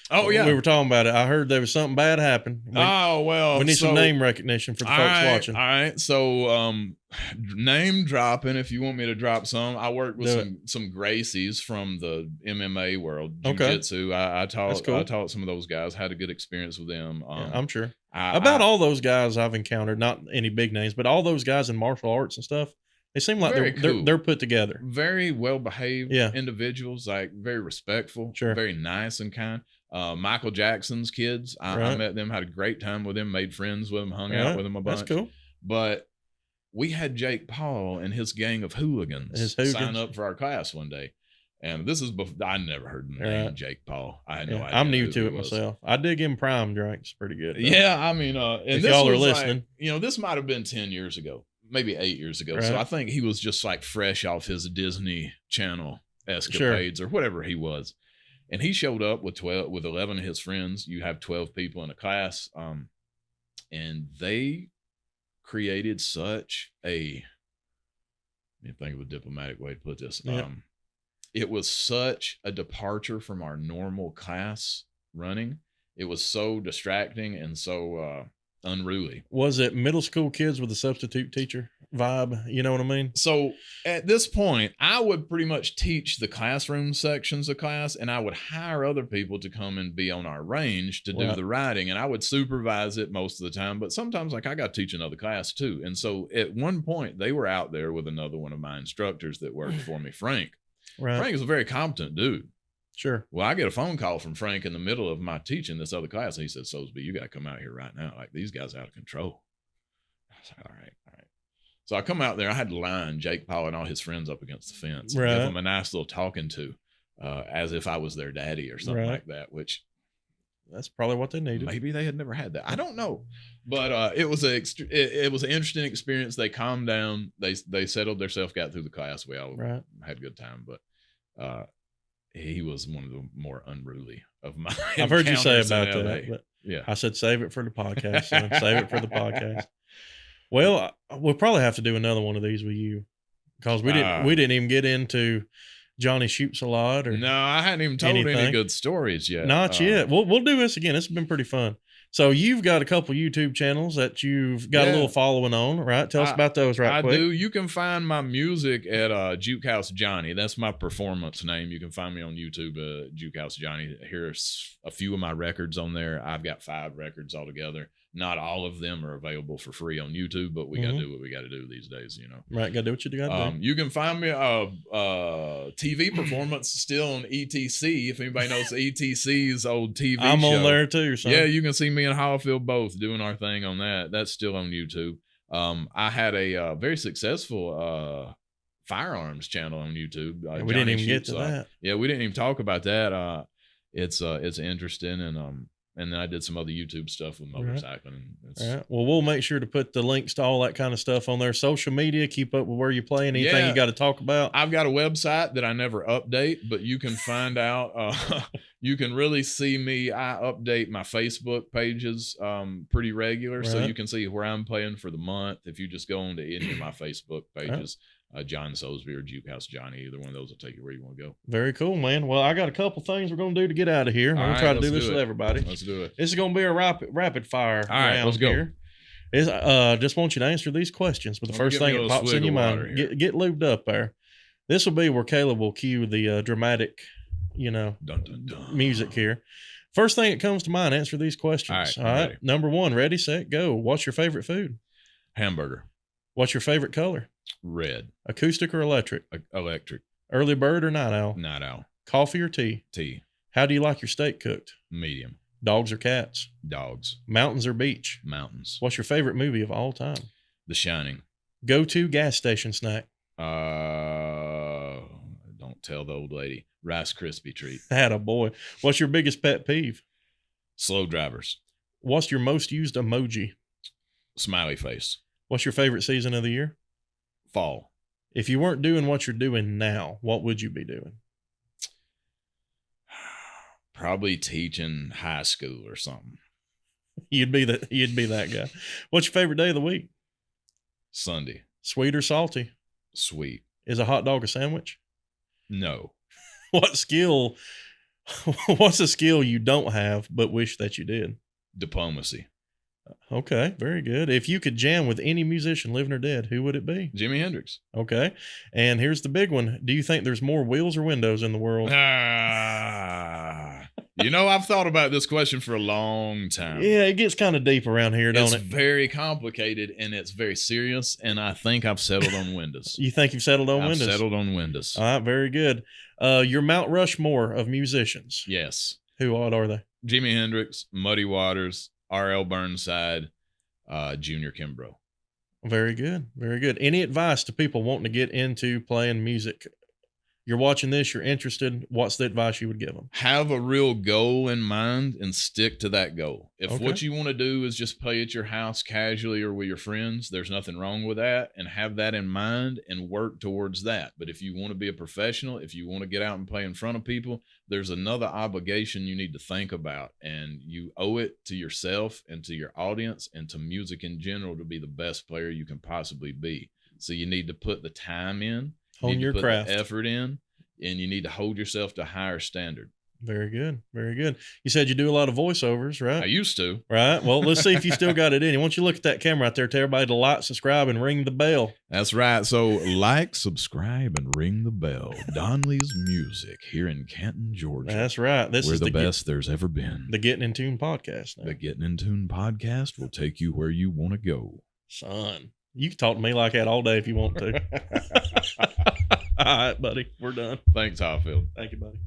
Speaker 2: Oh, yeah.
Speaker 1: We were talking about it. I heard there was something bad happened. We need some name recognition for the folks watching.
Speaker 2: All right. So, name dropping, if you want me to drop some. I worked with some Gracies from the MMA world, jiu-jitsu. I taught some of those guys, had a good experience with them.
Speaker 1: I'm sure. All those guys I've encountered, not any big names, but all those guys in martial arts and stuff, they seem like they're put together.
Speaker 2: Very well behaved individuals, like very respectful, very nice and kind. Michael Jackson's kids, I met them, had a great time with them, made friends with them, hung out with them a bunch.
Speaker 1: That's cool.
Speaker 2: But we had Jake Paul and his gang of hooligans sign up for our class one day. And this is before I never heard the name Jake Paul. I had no idea.
Speaker 1: I'm new to it myself. I dig him prime drinks pretty good. Though.
Speaker 2: Yeah, I mean, and
Speaker 1: if
Speaker 2: this
Speaker 1: y'all are
Speaker 2: was
Speaker 1: listening,
Speaker 2: this might have been 10 years ago, maybe 8 years ago. So I think he was just like fresh off his Disney Channel escapades or whatever he was. And he showed up with 11 of his friends. You have 12 people in a class. And they created such let me think of a diplomatic way to put this. It was such a departure from our normal class running. It was so distracting and so unruly.
Speaker 1: Was it middle school kids with a substitute teacher vibe? You know what I mean?
Speaker 2: So at this point, I would pretty much teach the classroom sections of class, and I would hire other people to come and be on our range to do the riding, and I would supervise it most of the time. But sometimes, like, I got to teach another class too. And so at one point, they were out there with another one of my instructors that worked for me, Frank. Frank is a very competent dude.
Speaker 1: Sure.
Speaker 2: Well, I get a phone call from Frank in the middle of my teaching this other class. And he said, Sosebee, you got to come out here right now. Like, these guys are out of control. I was like, all right. So I come out there. I had to line Jake Paul and all his friends up against the fence. And give them a nice little talking to, as if I was their daddy or something like that, which
Speaker 1: that's probably what they needed.
Speaker 2: Maybe they had never had that. I don't know. But it was an interesting experience. They calmed down. They settled themselves, got through the class. We all had a good time. But he was one of the more unruly of my
Speaker 1: I've heard you say about that. But
Speaker 2: yeah.
Speaker 1: I said, save it for the podcast. Son. Save it for the podcast. Well, we'll probably have to do another one of these with you because we didn't even get into Johnny Shoots a Lot. Or
Speaker 2: no, I hadn't even told any good stories yet.
Speaker 1: Not yet. We'll do this again. This has been pretty fun. So you've got a couple YouTube channels that you've got a little following on, right? Tell us about those quick.
Speaker 2: I do. You can find my music at Juke House Johnny. That's my performance name. You can find me on YouTube, Juke House Johnny. Here's a few of my records on there. I've got 5 records altogether. Not all of them are available for free on YouTube, but we got to do what we got to do these days, you know.
Speaker 1: Right, got to do what you got to do.
Speaker 2: You can find me TV performance still on ETC. If anybody knows ETC's old TV
Speaker 1: I'm
Speaker 2: show.
Speaker 1: on there too, son.
Speaker 2: Yeah, you can see me and Hallfield both doing our thing on that. That's still on YouTube. I had a very successful firearms channel on YouTube.
Speaker 1: We didn't even get to that.
Speaker 2: Yeah, we didn't even talk about that. It's interesting, and then I did some other YouTube stuff with motorcycling.
Speaker 1: Right. Well, we'll make sure to put the links to all that kind of stuff on there. Social media, keep up with where you're playing, anything you got to talk about.
Speaker 2: I've got a website that I never update, but you can find out. You can really see me. I update my Facebook pages pretty regular, so you can see where I'm playing for the month. If you just go on to any of my Facebook pages. John Sosebee or Juke House Johnny, either one of those will take you where you want to go.
Speaker 1: Very cool, man. Well, I got a couple things we're going to do to get out of here. I'm going to try to do this with everybody.
Speaker 2: Let's do it.
Speaker 1: This is going to be a rapid fire round.
Speaker 2: Let's go.
Speaker 1: Here. Just want you to answer these questions, but the first thing that pops in your mind, get lubed up there. This will be where Caleb will cue the dramatic, dun, dun, dun. Music here. First thing that comes to mind, answer these questions. All right. Number 1, ready, set, go. What's your favorite food?
Speaker 2: Hamburger.
Speaker 1: What's your favorite color?
Speaker 2: Red.
Speaker 1: Acoustic or electric?
Speaker 2: Electric.
Speaker 1: Early bird or night owl?
Speaker 2: Night owl.
Speaker 1: Coffee or tea?
Speaker 2: Tea.
Speaker 1: How do you like your steak cooked?
Speaker 2: Medium.
Speaker 1: Dogs or cats?
Speaker 2: Dogs.
Speaker 1: Mountains or beach?
Speaker 2: Mountains.
Speaker 1: What's your favorite movie of all time?
Speaker 2: The Shining.
Speaker 1: Go-to gas station snack?
Speaker 2: Don't tell the old lady. Rice Krispie treat.
Speaker 1: Attaboy. What's your biggest pet peeve?
Speaker 2: Slow drivers.
Speaker 1: What's your most used emoji?
Speaker 2: Smiley face.
Speaker 1: What's your favorite season of the year?
Speaker 2: Fall.
Speaker 1: If you weren't doing what you're doing now, what would you be doing?
Speaker 2: Probably teaching high school or something.
Speaker 1: You'd be that guy. What's your favorite day of the week?
Speaker 2: Sunday.
Speaker 1: Sweet or salty?
Speaker 2: Sweet.
Speaker 1: Is a hot dog a sandwich?
Speaker 2: No.
Speaker 1: What's a skill you don't have but wish that you did?
Speaker 2: Diplomacy.
Speaker 1: Okay, very good. If you could jam with any musician, living or dead, who would it be?
Speaker 2: Jimi Hendrix.
Speaker 1: Okay. And here's the big one. Do you think there's more wheels or windows in the world?
Speaker 2: I've thought about this question for a long time.
Speaker 1: Yeah, it gets kind of deep around here, don't it?
Speaker 2: It's very complicated, and it's very serious, and I think I've settled on windows.
Speaker 1: You think you've settled on windows?
Speaker 2: I've settled on windows.
Speaker 1: All right, very good. Your Mount Rushmore of musicians.
Speaker 2: Yes.
Speaker 1: Who are they?
Speaker 2: Jimi Hendrix, Muddy Waters, R.L. Burnside, Junior Kimbrough.
Speaker 1: Very good. Very good. Any advice to people wanting to get into playing music? You're watching this, you're interested. What's the advice you would give them?
Speaker 2: Have a real goal in mind and stick to that goal. If what you want to do is just play at your house casually or with your friends, there's nothing wrong with that, and have that in mind and work towards that. But if you want to be a professional, if you want to get out and play in front of people, there's another obligation you need to think about, and you owe it to yourself and to your audience and to music in general to be the best player you can possibly be. So you need to put the time in.
Speaker 1: Hone your craft.
Speaker 2: The effort in, and you need to hold yourself to a higher standard.
Speaker 1: Very good. Very good. You said you do a lot of voiceovers, right?
Speaker 2: I used to.
Speaker 1: Right. Well, let's see if you still got it in you. Why don't you look at that camera out there, tell everybody to like, subscribe, and ring the bell.
Speaker 2: That's right. So like, subscribe, and ring the bell. Donley's Music here in Canton, Georgia.
Speaker 1: That's right.
Speaker 2: We're the best there's ever been.
Speaker 1: The Gettin in Tune podcast. Now.
Speaker 2: The Gettin in Tune podcast will take you where you want to go.
Speaker 1: Son, you can talk to me like that all day if you want to. All right, buddy. We're done.
Speaker 2: Thanks, Hallfield.
Speaker 1: Thank you, buddy.